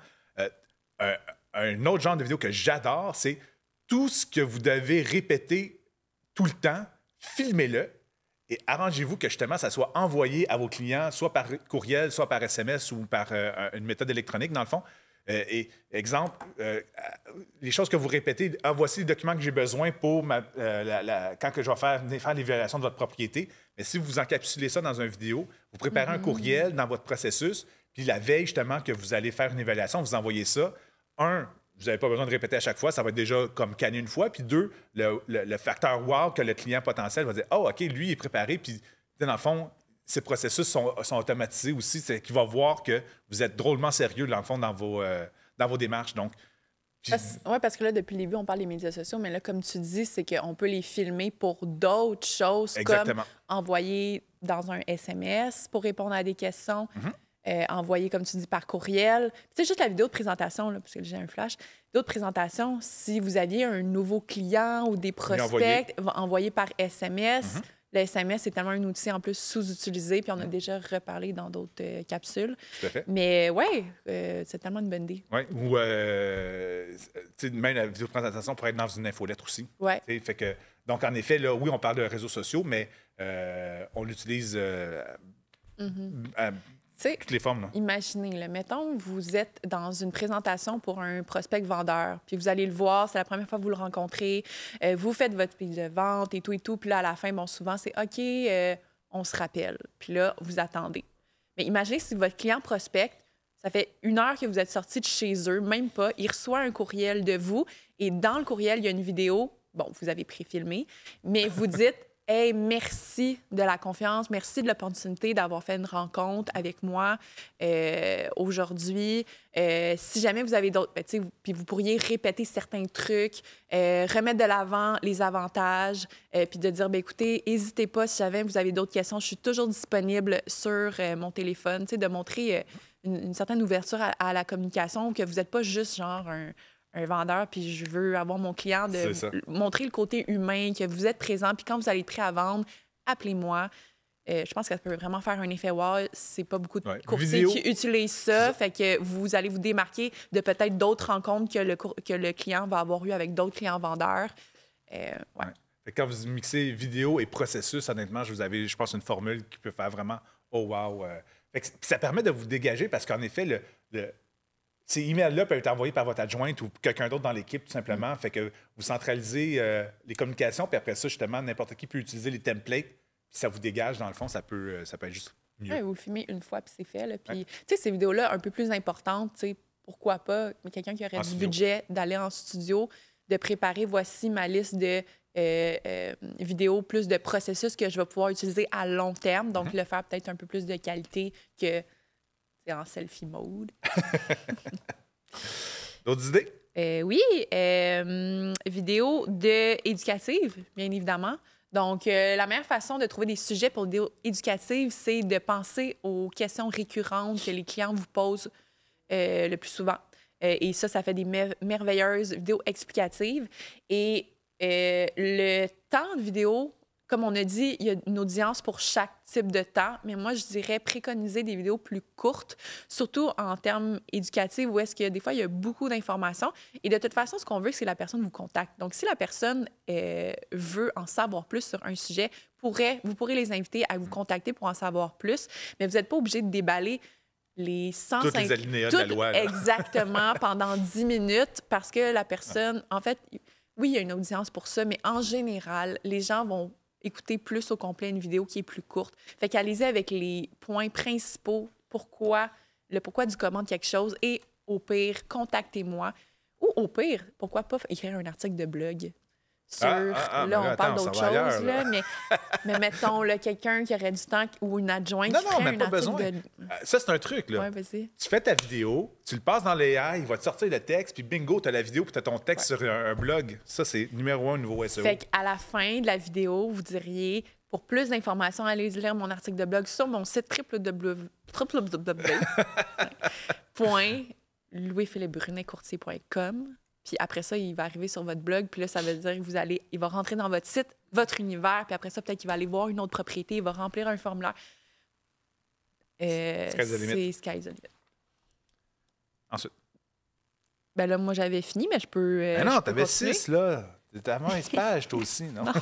un autre genre de vidéo que j'adore, c'est tout ce que vous devez répéter tout le temps, filmez-le et arrangez-vous que justement ça soit envoyé à vos clients, soit par courriel, soit par SMS ou par une méthode électronique, dans le fond. Et exemple, les choses que vous répétez, voici les documents que j'ai besoin pour quand que je vais faire l'évaluation de votre propriété. Mais si vous encapsulez ça dans une vidéo, vous préparez un courriel dans votre processus, puis la veille justement que vous allez faire une évaluation, vous envoyez ça. Vous n'avez pas besoin de répéter à chaque fois, ça va être déjà comme canné une fois. Puis 2, le facteur wow que le client potentiel va dire « Oh, OK, lui, il est préparé. » Puis, dans le fond, ces processus sont automatisés aussi. C'est qu'il va voir que vous êtes drôlement sérieux, dans le fond, dans vos démarches. Donc, oui, parce que là, depuis le début, on parle des médias sociaux, mais là, comme tu dis, c'est qu'on peut les filmer pour d'autres choses, exactement, comme envoyer dans un SMS pour répondre à des questions. Envoyer, comme tu dis, par courriel. C'est juste la vidéo de présentation, là, parce que j'ai un flash. Vidéo de présentation, si vous aviez un nouveau client ou des prospects, envoyer par SMS. Le SMS, c'est tellement un outil en plus sous-utilisé, puis on a déjà reparlé dans d'autres capsules. Tout à fait. Mais oui, c'est tellement une bonne idée. Oui, ou même la vidéo de présentation pourrait être dans une infolettre aussi. Oui. Fait que, donc, en effet, là, oui, on parle de réseaux sociaux, mais on l'utilise toutes les formes. Là. Imaginez, là, mettons, vous êtes dans une présentation pour un prospect vendeur, puis vous allez le voir, c'est la première fois que vous le rencontrez, vous faites votre pitch de vente et tout, puis là, à la fin, bon, souvent, c'est OK, on se rappelle. Puis là, vous attendez. Mais imaginez si votre client prospecte, ça fait 1 heure que vous êtes sorti de chez eux, même pas, il reçoit un courriel de vous et dans le courriel, il y a une vidéo. Bon, vous avez préfilmé, mais vous dites « Hey, merci de la confiance, merci de l'opportunité d'avoir fait une rencontre avec moi aujourd'hui. Si jamais vous avez d'autres... puis vous pourriez répéter certains trucs, remettre de l'avant les avantages, puis de dire, écoutez, n'hésitez pas si jamais vous avez d'autres questions, je suis toujours disponible sur mon téléphone. » De montrer une certaine ouverture à la communication, que vous n'êtes pas juste genre un vendeur, puis je veux avoir mon client, de montrer le côté humain, que vous êtes présent, puis quand vous allez être prêt à vendre, appelez-moi. Je pense que ça peut vraiment faire un effet wow. C'est pas beaucoup de courtiers qui utilisent ça, fait que vous allez vous démarquer de peut-être d'autres rencontres que le client va avoir eu avec d'autres clients vendeurs. Quand vous mixez vidéo et processus, honnêtement, vous avez, je pense, une formule qui peut faire vraiment « oh wow ». Ça permet de vous dégager parce qu'en effet, ces emails-là peuvent être envoyés par votre adjointe ou quelqu'un d'autre dans l'équipe, tout simplement. Fait que vous centralisez les communications, puis après ça, justement, n'importe qui peut utiliser les templates, puis ça vous dégage, dans le fond, ça peut être juste mieux. Ouais, vous le filmez une fois, puis c'est fait. Là. Puis, tu sais, ces vidéos-là, un peu plus importantes, tu sais, pourquoi pas, mais quelqu'un qui aurait du budget d'aller en studio, de préparer, voici ma liste de vidéos, plus de processus que je vais pouvoir utiliser à long terme, donc le faire peut-être un peu plus de qualité que... en selfie mode. D'autres idées? Oui. Vidéo éducative, bien évidemment. Donc, la meilleure façon de trouver des sujets pour vidéo éducative, c'est de penser aux questions récurrentes que les clients vous posent le plus souvent. Et ça fait des merveilleuses vidéos explicatives. Et le temps de vidéo, comme on a dit, il y a une audience pour chaque type de temps, mais moi, je dirais préconiser des vidéos plus courtes, surtout en termes éducatifs, où est-ce que des fois, il y a beaucoup d'informations. Et de toute façon, ce qu'on veut, c'est que la personne vous contacte. Donc, si la personne veut en savoir plus sur un sujet, vous pourrez les inviter à vous contacter pour en savoir plus, mais vous n'êtes pas obligé de déballer les 105... Toutes les alinéas de la loi. Là. Exactement, pendant 10 minutes, parce que la personne... En fait, oui, il y a une audience pour ça, mais en général, les gens vont écouter plus au complet une vidéo qui est plus courte. Fait qu'allez-y avec les points principaux, le pourquoi du comment de quelque chose, et au pire, contactez-moi. Ou au pire, pourquoi pas écrire un article de blog sur... là, on parle d'autre chose, là, mais mettons, là, quelqu'un qui aurait du temps ou une adjointe qui ferait un article de... Ça, c'est un truc, là. Ouais, vas-y. Tu fais ta vidéo, tu le passes dans l'AI, il va te sortir le texte, puis bingo, tu as la vidéo, puis tu as ton texte sur un blog. Ça, c'est numéro 1 au niveau SEO. Fait qu'à la fin de la vidéo, vous diriez, pour plus d'informations, allez lire mon article de blog sur mon site www.louisphilippebrunet-courtier.com. Puis après ça, il va arriver sur votre blog. Puis là, ça veut dire que il va rentrer dans votre site, votre univers. Puis après ça, peut-être qu'il va aller voir une autre propriété. Il va remplir un formulaire. C'est sky's the limit. Ensuite. Ben là, moi, j'avais fini, mais je peux. Non, t'avais 6, là. T'étais à 20 pages, toi aussi, non? Non,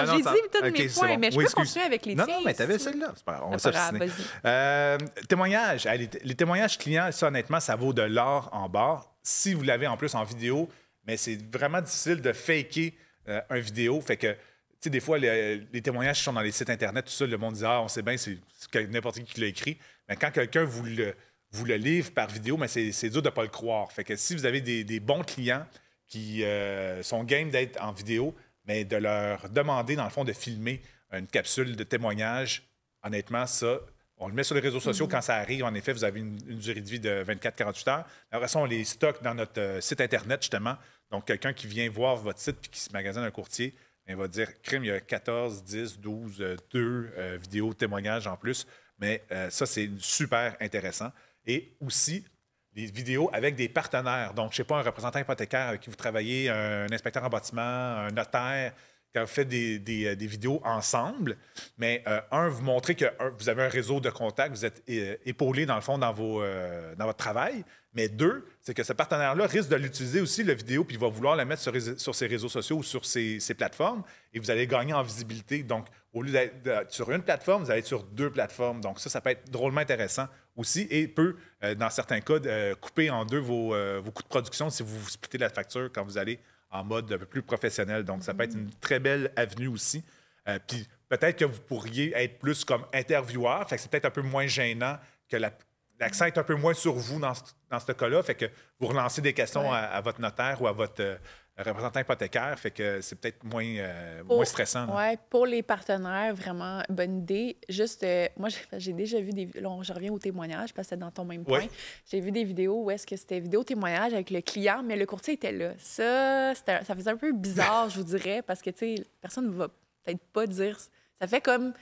j'ai dit tous mes points, mais je peux continuer avec les tiens. Non, mais t'avais celle-là. On va s'obstiner. Vas-y. Témoignages. Les témoignages clients, ça, honnêtement, ça vaut de l'or en barre. Si vous l'avez en plus en vidéo, mais c'est vraiment difficile de faker un vidéo. Fait que, tu sais, des fois, les témoignages qui sont dans les sites Internet, tout ça, le monde dit « Ah, on sait bien, c'est n'importe qui l'a écrit. » Mais quand quelqu'un vous le livre par vidéo, mais c'est dur de ne pas le croire. Fait que si vous avez des bons clients qui sont game d'être en vidéo, mais de leur demander, dans le fond, de filmer une capsule de témoignage, honnêtement, ça... On le met sur les réseaux sociaux quand ça arrive. En effet, vous avez une durée de vie de 24-48 heures. Après ça, on les stocke dans notre site Internet, justement. Donc, quelqu'un qui vient voir votre site puis qui se magasine un courtier, il va dire « Crime, il y a 14, 10, 12, 2 vidéos témoignages en plus. » Mais ça, c'est super intéressant. Et aussi, les vidéos avec des partenaires. Donc, je ne sais pas, un représentant hypothécaire avec qui vous travaillez, un inspecteur en bâtiment, un notaire, quand vous faites des vidéos ensemble, mais vous montrez que vous avez un réseau de contacts, vous êtes épaulé, dans le fond, dans votre travail, mais 2, c'est que ce partenaire-là risque de l'utiliser aussi, la vidéo, puis il va vouloir la mettre sur ses réseaux sociaux ou sur ses plateformes, et vous allez gagner en visibilité. Donc, au lieu d'être sur une plateforme, vous allez être sur 2 plateformes. Donc, ça peut être drôlement intéressant aussi, et peut, dans certains cas, couper en 2 vos coûts de production si vous splittez la facture quand vous allez en mode un peu plus professionnel. Donc, ça peut être une très belle avenue aussi. Puis peut-être que vous pourriez être plus comme intervieweur, fait que c'est peut-être un peu moins gênant, que l'accent est un peu moins sur vous dans ce cas-là, fait que vous relancez des questions à votre notaire ou à votre représentant hypothécaire, fait que c'est peut-être moins stressant. Oui, pour les partenaires, vraiment bonne idée. Juste, moi, j'ai déjà vu des... Là, je reviens au témoignage parce que c'est dans ton même point. J'ai vu des vidéos où est-ce que c'était vidéo témoignage avec le client, mais le courtier était là. Ça faisait un peu bizarre, je vous dirais, parce que, tu sais, personne ne va peut-être pas dire... Ça fait comme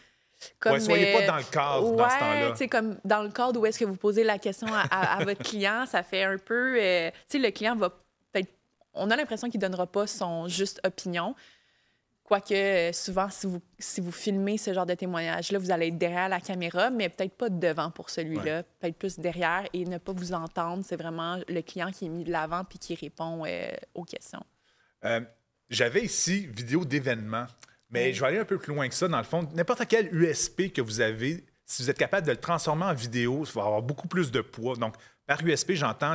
soyez pas dans le cadre dans ce temps-là. Tu sais, comme dans le cadre où est-ce que vous posez la question à votre client, ça fait un peu... tu sais, le client va peut-être... On a l'impression qu'il ne donnera pas son juste opinion. Quoique, souvent, si vous filmez ce genre de témoignage-là, vous allez être derrière la caméra, mais peut-être pas devant pour celui-là, peut-être plus derrière et ne pas vous entendre. C'est vraiment le client qui est mis de l'avant puis qui répond aux questions. J'avais ici vidéo d'événement, mais je vais aller un peu plus loin que ça. Dans le fond, n'importe quel USP que vous avez, si vous êtes capable de le transformer en vidéo, ça va avoir beaucoup plus de poids. Donc, par USP, j'entends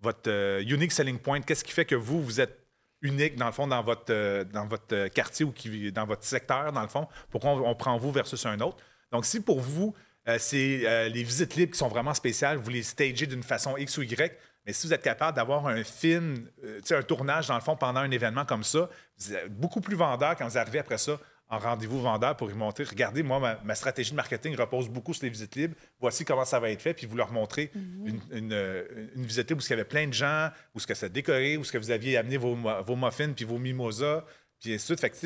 votre unique selling point. Qu'est-ce qui fait que vous êtes unique, dans le fond, dans votre quartier ou dans votre secteur, dans le fond? Pourquoi on prend vous versus un autre? Donc, si pour vous, c'est les visites libres qui sont vraiment spéciales, vous les stagez d'une façon X ou Y, mais si vous êtes capable d'avoir un film, un tournage, dans le fond, pendant un événement comme ça, vous êtes beaucoup plus vendeur quand vous arrivez après ça en rendez-vous vendeur pour y montrer. Regardez, moi, ma stratégie de marketing repose beaucoup sur les visites libres. Voici comment ça va être fait. Puis vous leur montrez une visite libre où il y avait plein de gens, où ce que ça décoré, où ce que vous aviez amené vos muffins puis vos mimosas, puis ainsi de suite. Fait que,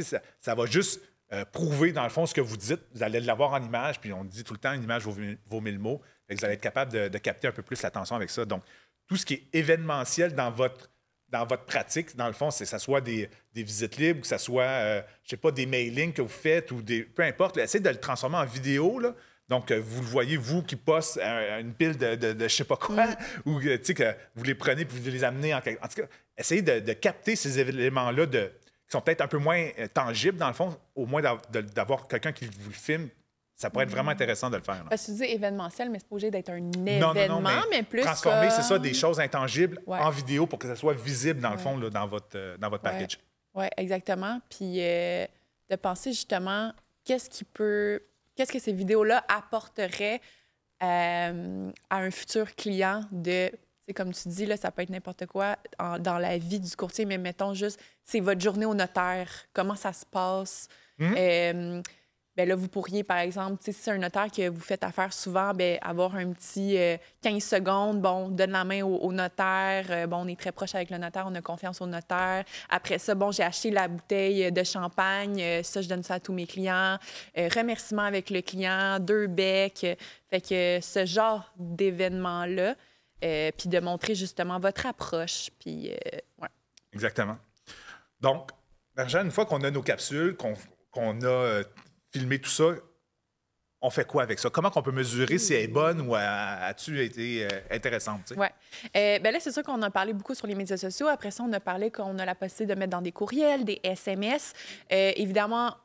ça va juste prouver, dans le fond, ce que vous dites. Vous allez l'avoir en image. Puis on dit tout le temps, une image vaut 1000 mots. Fait que vous allez être capable de capter un peu plus l'attention avec ça. Donc, tout ce qui est événementiel dans votre pratique, dans le fond, c'est que ça soit des visites libres, que ça soit, je sais pas, des mailings que vous faites ou peu importe. Essayez de le transformer en vidéo, là. Donc, vous le voyez, vous qui poste une pile de je sais pas quoi, ou tu sais, que vous les prenez et vous les amenez en tout cas, essayez de capter ces éléments-là qui sont peut-être un peu moins tangibles, dans le fond, au moins d'avoir quelqu'un qui vous le filme. Ça pourrait être vraiment intéressant de le faire. Là. Parce que tu dis événementiel, mais c'est pas obligé d'être un événement, mais plus transformer, c'est ça, des choses intangibles en vidéo pour que ça soit visible, dans le fond, là, dans votre package. Oui, exactement. Puis de penser justement, qu'est-ce que ces vidéos-là apporteraient à un futur client de... C'est comme tu dis, là, ça peut être n'importe quoi dans la vie du courtier, mais mettons juste, c'est votre journée au notaire, comment ça se passe. Bien là, vous pourriez, par exemple, si c'est un notaire que vous faites affaire souvent, bien, avoir un petit 15 secondes, bon, donne la main au notaire, bon, on est très proche avec le notaire, on a confiance au notaire. Après ça, bon, j'ai acheté la bouteille de champagne, ça, je donne ça à tous mes clients. Remerciement avec le client, 2 becs. Fait que ce genre d'événement-là, puis de montrer justement votre approche, puis ouais. Exactement. Donc, Marie-Jeanne, une fois qu'on a nos capsules, qu'on a filmé tout ça, on fait quoi avec ça? Comment on peut mesurer si elle est bonne ou as-tu été intéressante? Oui. Bien là, c'est sûr qu'on a parlé beaucoup sur les médias sociaux. Après ça, on a parlé qu'on a la possibilité de mettre dans des courriels, des SMS. Évidemment,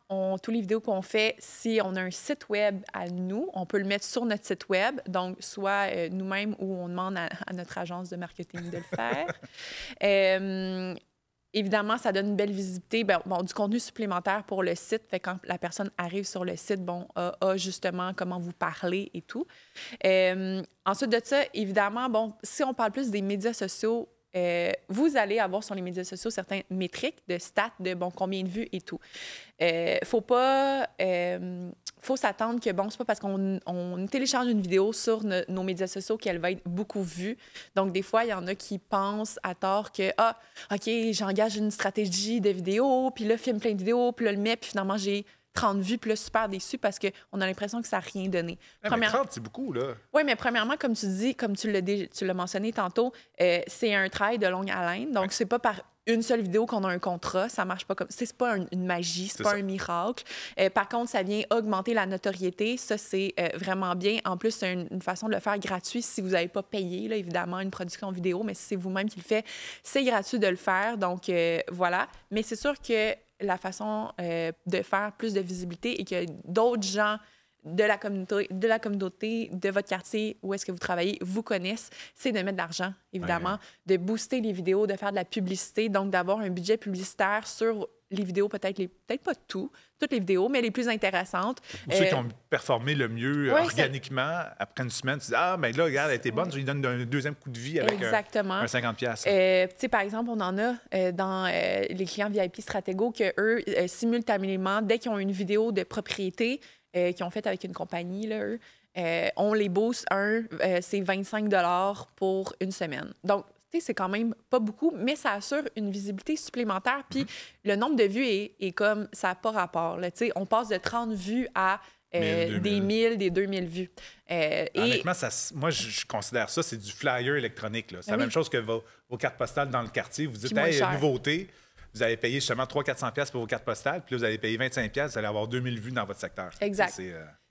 tous les vidéos qu'on fait, si on a un site web à nous, on peut le mettre sur notre site web. Donc, soit nous-mêmes ou on demande à notre agence de marketing de le faire. Évidemment, ça donne une belle visibilité, du contenu supplémentaire pour le site. Fait quand la personne arrive sur le site, a justement comment vous parler et tout. Ensuite de ça, évidemment, si on parle plus des médias sociaux, vous allez avoir sur les médias sociaux certaines métriques de stats de combien de vues et tout. Faut s'attendre que, c'est pas parce qu'on télécharge une vidéo sur nos médias sociaux qu'elle va être beaucoup vue. Donc, des fois, il y en a qui pensent à tort que, OK, j'engage une stratégie de vidéo, puis là, filme plein de vidéos, puis là, le met, puis finalement, j'ai 30 vues, puis là, super déçu parce qu'on a l'impression que ça n'a rien donné. Mais 30, c'est beaucoup, là. Oui, mais premièrement, comme tu dis, comme tu l'as mentionné tantôt, c'est un travail de longue haleine. Donc, c'est pas par une seule vidéo qu'on a un contrat. Ça marche pas comme... C'est pas une magie, c'est pas un miracle. Par contre, ça vient augmenter la notoriété. Ça, c'est vraiment bien. En plus, c'est une façon de le faire gratuit si vous n'avez pas payé, là, évidemment, une production vidéo. Mais si c'est vous-même qui le faites, c'est gratuit de le faire. Donc, voilà. Mais c'est sûr que la façon de faire plus de visibilité et que d'autres gens de la communauté, de votre quartier, où est-ce que vous travaillez, vous connaissent, c'est de mettre de l'argent, évidemment, de booster les vidéos, de faire de la publicité, donc d'avoir un budget publicitaire sur les vidéos, peut-être pas toutes les vidéos, mais les plus intéressantes. Pour ceux qui ont performé le mieux organiquement, après une semaine, tu dis « Ah, mais là, regarde, elle était bonne, je lui donne un deuxième coup de vie avec un 50$. » Tu sais, par exemple, on en a dans les clients VIP Stratego que eux, simultanément, dès qu'ils ont une vidéo de propriété qu'ils ont faite avec une compagnie, là, eux, on les booste. C'est 25$ pour une semaine. Donc, c'est quand même pas beaucoup, mais ça assure une visibilité supplémentaire. Puis le nombre de vues est comme ça n'a pas rapport. Là, on passe de 30 vues à des 1000, des 2000 vues. Honnêtement, moi, je considère ça, c'est du flyer électronique. C'est la même chose que vos cartes postales dans le quartier. Vous dites, hey, nouveauté, vous allez payer justement 300-400$ pour vos cartes postales, puis là, vous allez payer 25$, vous allez avoir 2000 vues dans votre secteur. Exact.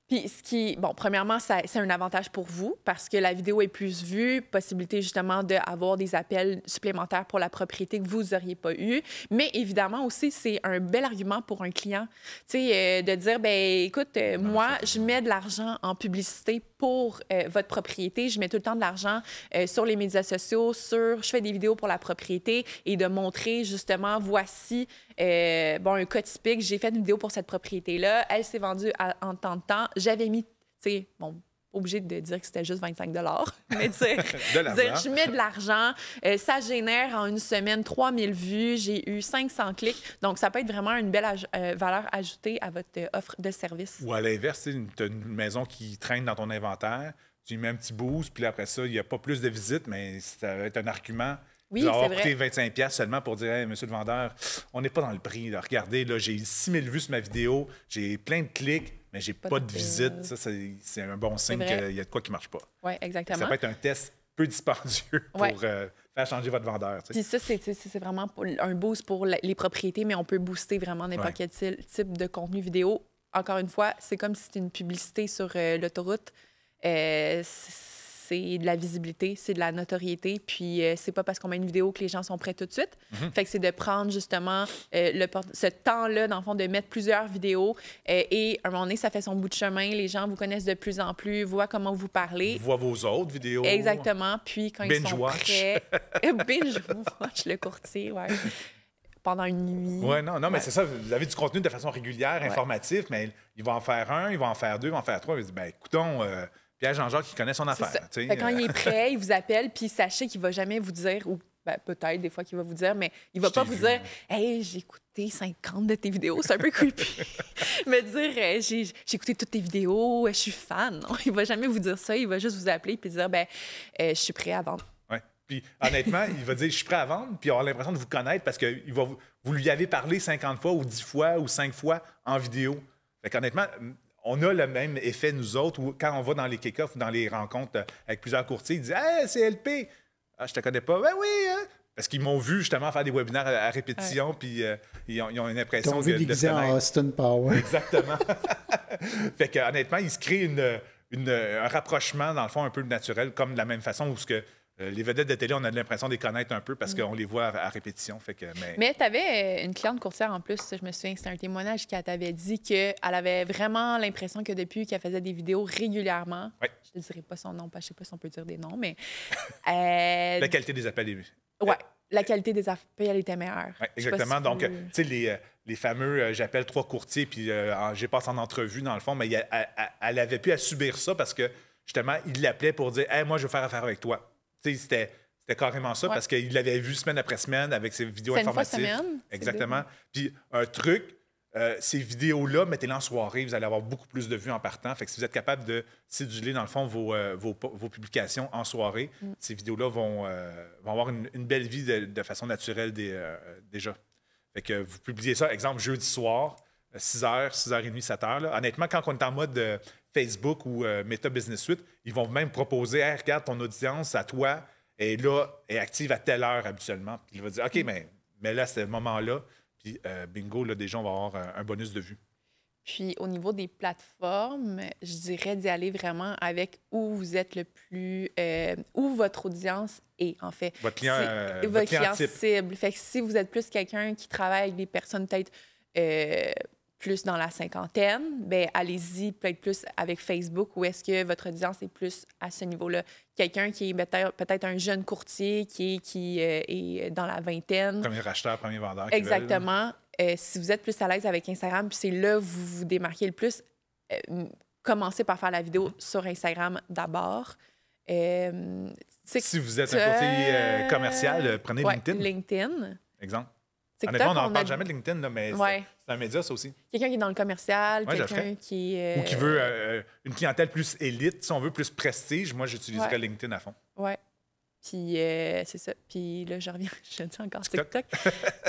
Puis, premièrement, c'est un avantage pour vous parce que la vidéo est plus vue, possibilité justement d'avoir des appels supplémentaires pour la propriété que vous n'auriez pas eu. Mais évidemment aussi, c'est un bel argument pour un client, de dire, ben écoute, moi, je mets de l'argent en publicité pour votre propriété. Je mets tout le temps de l'argent sur les médias sociaux, je fais des vidéos pour la propriété et de montrer justement, voici un cas typique. J'ai fait une vidéo pour cette propriété-là. Elle s'est vendue en tant de temps. J'avais mis, obligé de dire que c'était juste 25$, mais dire je mets de l'argent, ça génère en une semaine 3000 vues, j'ai eu 500 clics. Donc, ça peut être vraiment une belle valeur ajoutée à votre offre de service. Ou à l'inverse, tu as une maison qui traîne dans ton inventaire, tu y mets un petit boost, puis après ça, il n'y a pas plus de visites, mais ça va être un argument. Oui, ça va coûter 25$ seulement pour dire hey, monsieur le vendeur, on n'est pas dans le prix. Là. Regardez, là, j'ai 6000 vues sur ma vidéo, j'ai plein de clics, mais j'ai pas de visites. Ça, c'est un bon signe qu'il y a de quoi qui ne marche pas. Oui, exactement. Ça peut être un test peu dispendieux pour faire changer votre vendeur. Puis ça, c'est vraiment un boost pour les propriétés, mais on peut booster vraiment n'importe quel type de contenu vidéo. Encore une fois, c'est comme si c'était une publicité sur l'autoroute. C'est de la visibilité, c'est de la notoriété, puis c'est pas parce qu'on met une vidéo que les gens sont prêts tout de suite. Fait que c'est de prendre justement ce temps-là, dans le fond, de mettre plusieurs vidéos et à un moment donné, ça fait son bout de chemin, les gens vous connaissent de plus en plus, voient comment vous parlez. Voient vos autres vidéos. Exactement, puis quand ils sont prêts... Binge-watch, le courtier, pendant une nuit. Oui, non, mais c'est ça, vous avez du contenu de façon régulière, informatif, mais il va en faire un, il va en faire deux, il va en faire trois, il dit, ben écoutons... Pierre Jean-Jacques, qui connaît son affaire. Quand il est prêt, il vous appelle, puis sachez qu'il ne va jamais vous dire, ou peut-être des fois qu'il va vous dire, mais il ne va pas vous dire « Hey, j'ai écouté 50 de tes vidéos. » C'est un peu creepy. Mais dire « J'ai écouté toutes tes vidéos, je suis fan. » Non, il ne va jamais vous dire ça. Il va juste vous appeler et dire « Je suis prêt à vendre. » Oui. Puis honnêtement, il va dire « Je suis prêt à vendre. » Puis il va avoir l'impression de vous connaître parce que vous lui avez parlé 50 fois ou 10 fois ou 5 fois en vidéo. Fait qu'honnêtement... On a le même effet, nous autres, où quand on va dans les kick-offs ou dans les rencontres avec plusieurs courtiers, ils disent « Hey, c'est LP! » Ah, je te connais pas. « Ben oui! Hein? » Parce qu'ils m'ont vu justement faire des webinaires à répétition, puis ils ont une impression de se connaître. Ils t'ont vu déguisé en Austin Power. Exactement. Fait que honnêtement, il se crée un rapprochement, dans le fond, un peu naturel, comme de la même façon où les vedettes de télé, on a l'impression de les connaître un peu parce qu'on les voit à répétition. Mais tu avais une cliente courtière en plus, je me souviens que c'était un témoignage qu'elle t'avait dit qu'elle avait vraiment l'impression que depuis qu'elle faisait des vidéos régulièrement, je ne dirais pas son nom, je ne sais pas si on peut dire des noms, mais... La qualité des appels est... Oui, la qualité des appels était meilleure. Ouais, exactement. Donc, tu sais, les fameux j'appelle 3 courtiers puis j'ai passé en entrevue, dans le fond, mais elle avait pu à subir ça parce que, justement, il l'appelait pour dire hey, moi, je veux faire affaire avec toi. C'était carrément ça parce qu'il l'avait vu semaine après semaine avec ses vidéos informatives. Une fois semaine. Exactement. Puis un truc, ces vidéos-là, mettez-les en soirée, vous allez avoir beaucoup plus de vues en partant. Fait que si vous êtes capable de céduler, dans le fond, vos publications en soirée, ces vidéos-là vont avoir une belle vie de façon naturelle déjà. Fait que vous publiez ça, exemple, jeudi soir, 6h, 6h30, 7h. Là. Honnêtement, quand on est en mode Facebook ou Meta Business Suite, ils vont même proposer hey, regarde, ton audience à toi est là, est active à telle heure habituellement. Puis il va dire OK, mais là, à ce moment-là, puis bingo, là, déjà, on va avoir un bonus de vue. Puis au niveau des plateformes, je dirais d'y aller vraiment avec où vous êtes le plus... où votre audience est, en fait. Votre client, votre client cible. Fait que si vous êtes plus quelqu'un qui travaille avec des personnes peut-être plus dans la cinquantaine, ben allez-y peut-être plus avec Facebook, ou est-ce que votre audience est plus à ce niveau-là? Quelqu'un qui est peut-être un jeune courtier qui est dans la vingtaine. Premier acheteur, premier vendeur. Exactement. Si vous êtes plus à l'aise avec Instagram, puis c'est là que vous vous démarquez le plus, commencez par faire la vidéo sur Instagram d'abord. Si vous êtes un courtier commercial, prenez LinkedIn. LinkedIn. Exemple. TikTok, Honnêtement, on n'en parle jamais de LinkedIn, là, mais Ouais. c'est un média, ça aussi. Quelqu'un qui est dans le commercial, Ouais, quelqu'un qui... Ou qui veut une clientèle plus élite, si on veut plus prestige, moi, j'utiliserais LinkedIn à fond. Oui. Puis c'est ça. Puis là, je reviens, je dis encore TikTok.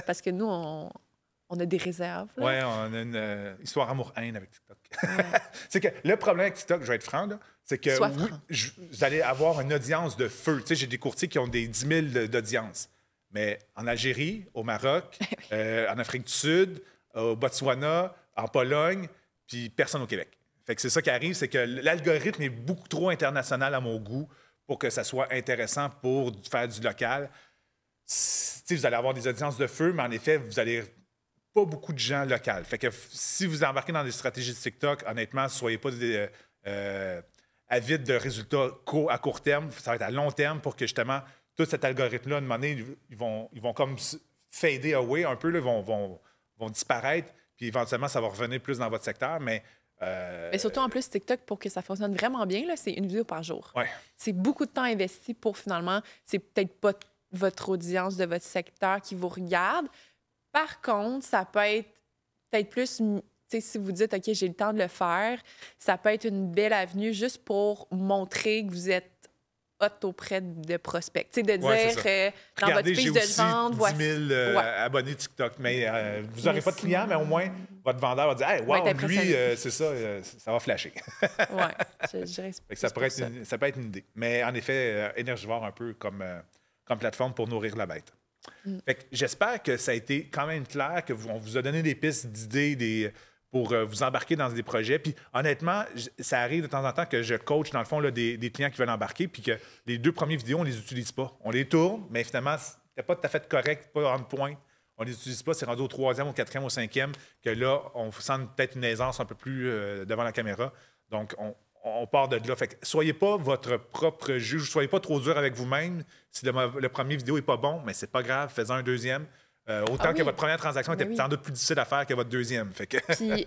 parce que nous, on a des réserves. Oui, on a une histoire amour-haine avec TikTok. C'est que le problème avec TikTok, je vais être franc, là, c'est que vous allez avoir une audience de feu. Tu sais, j'ai des courtiers qui ont des 10 000 d'audience. Mais en Algérie, au Maroc, en Afrique du Sud, au Botswana, en Pologne, puis personne au Québec. Fait que c'est ça qui arrive, c'est que l'algorithme est beaucoup trop international à mon goût pour que ça soit intéressant pour faire du local. Vous allez avoir des audiences de feu, mais en effet, vous allez pas beaucoup de gens locaux. Fait que si vous embarquez dans des stratégies de TikTok, honnêtement, ne soyez pas avides de résultats à court terme. Ça va être à long terme pour que justement tout cet algorithme-là, à un moment donné, ils vont comme fader away un peu, là, vont disparaître, puis éventuellement, ça va revenir plus dans votre secteur, mais surtout, en plus, TikTok, pour que ça fonctionne vraiment bien, là, c'est une vidéo par jour. Ouais. C'est beaucoup de temps investi pour, finalement, c'est peut-être pas votre audience de votre secteur qui vous regarde. Par contre, ça peut être peut-être plus... Si vous dites, OK, j'ai le temps de le faire, ça peut être une belle avenue juste pour montrer que vous êtes hot auprès de prospects. De dire, dans regardez, votre page de vente... J'ai aussi 10 000 abonnés TikTok, mais vous n'aurez pas de clients, mais au moins, votre vendeur va dire, hey, wow, lui, c'est ça, ça va flasher. Oui, je dirais que ça peut être une idée. Mais en effet, énergivore un peu comme plateforme pour nourrir la bête. Fait que j'espère que ça a été quand même clair, qu'on vous a donné des pistes d'idées pour vous embarquer dans des projets. Puis honnêtement, ça arrive de temps en temps que je coach, dans le fond, là, des clients qui veulent embarquer, puis que les 2 premières vidéos, on ne les utilise pas. On les tourne, mais finalement, c'est pas tout à fait correct, pas on point. On ne les utilise pas. C'est rendu au 3e, au 4e, au 5e, que là, on sent peut-être une aisance un peu plus devant la caméra. Donc, on part de là. Fait que soyez pas votre propre juge. Soyez pas trop dur avec vous-même. Si le premier vidéo n'est pas bon, mais c'est pas grave, faites-en un deuxième. Autant que votre première transaction était sans doute plus difficile à faire que votre deuxième. Fait que... Puis,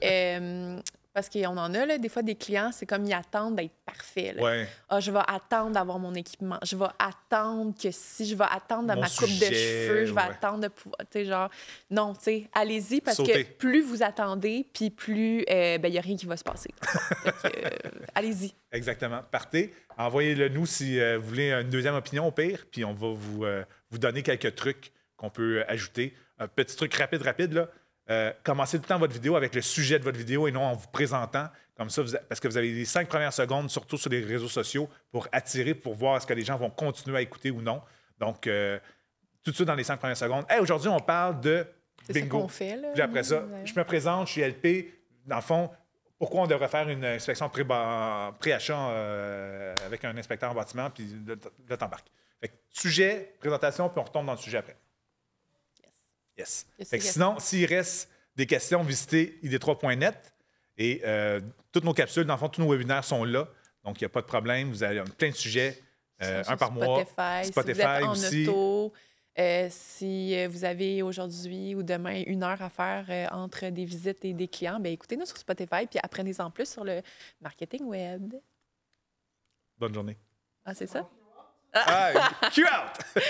parce qu'on en a, là, des fois, des clients, c'est comme ils attendent d'être parfaits. Ouais. Ah, je vais attendre d'avoir mon équipement. Je vais attendre que si je vais attendre ma coupe de cheveux, je vais attendre de pouvoir. Tu sais, genre, non, tu sais, allez-y parce que plus vous attendez, puis plus il n'y a rien qui va se passer. Allez-y. Exactement. Partez. Envoyez-le nous si vous voulez une deuxième opinion au pire, puis on va vous donner quelques trucs qu'on peut ajouter. Un petit truc rapide, là. Commencez tout le temps votre vidéo avec le sujet de votre vidéo et non en vous présentant. Comme ça, parce que vous avez les 5 premières secondes, surtout sur les réseaux sociaux, pour attirer, pour voir est-ce que les gens vont continuer à écouter ou non. Donc, tout de suite dans les 5 premières secondes. Hey, aujourd'hui, on parle de bingo. C'est ça qu'on fait, là. Puis après ça, je me présente, je suis LP. Dans le fond, pourquoi on devrait faire une inspection pré-achat avec un inspecteur en bâtiment, puis là, t'embarques. Fait que sujet, présentation, puis on retombe dans le sujet après. Yes. Fait que sinon, s'il reste des questions, visitez id3.net et toutes nos capsules, dans le fond, tous nos webinaires sont là. Donc, il n'y a pas de problème. Vous avez plein de sujets, un par mois. Spotify si vous êtes aussi. En auto, si vous avez aujourd'hui ou demain 1 heure à faire entre des visites et des clients, bien, écoutez-nous sur Spotify puis apprenez-en plus sur le marketing web. Bonne journée. Ah, c'est ça? Cue out!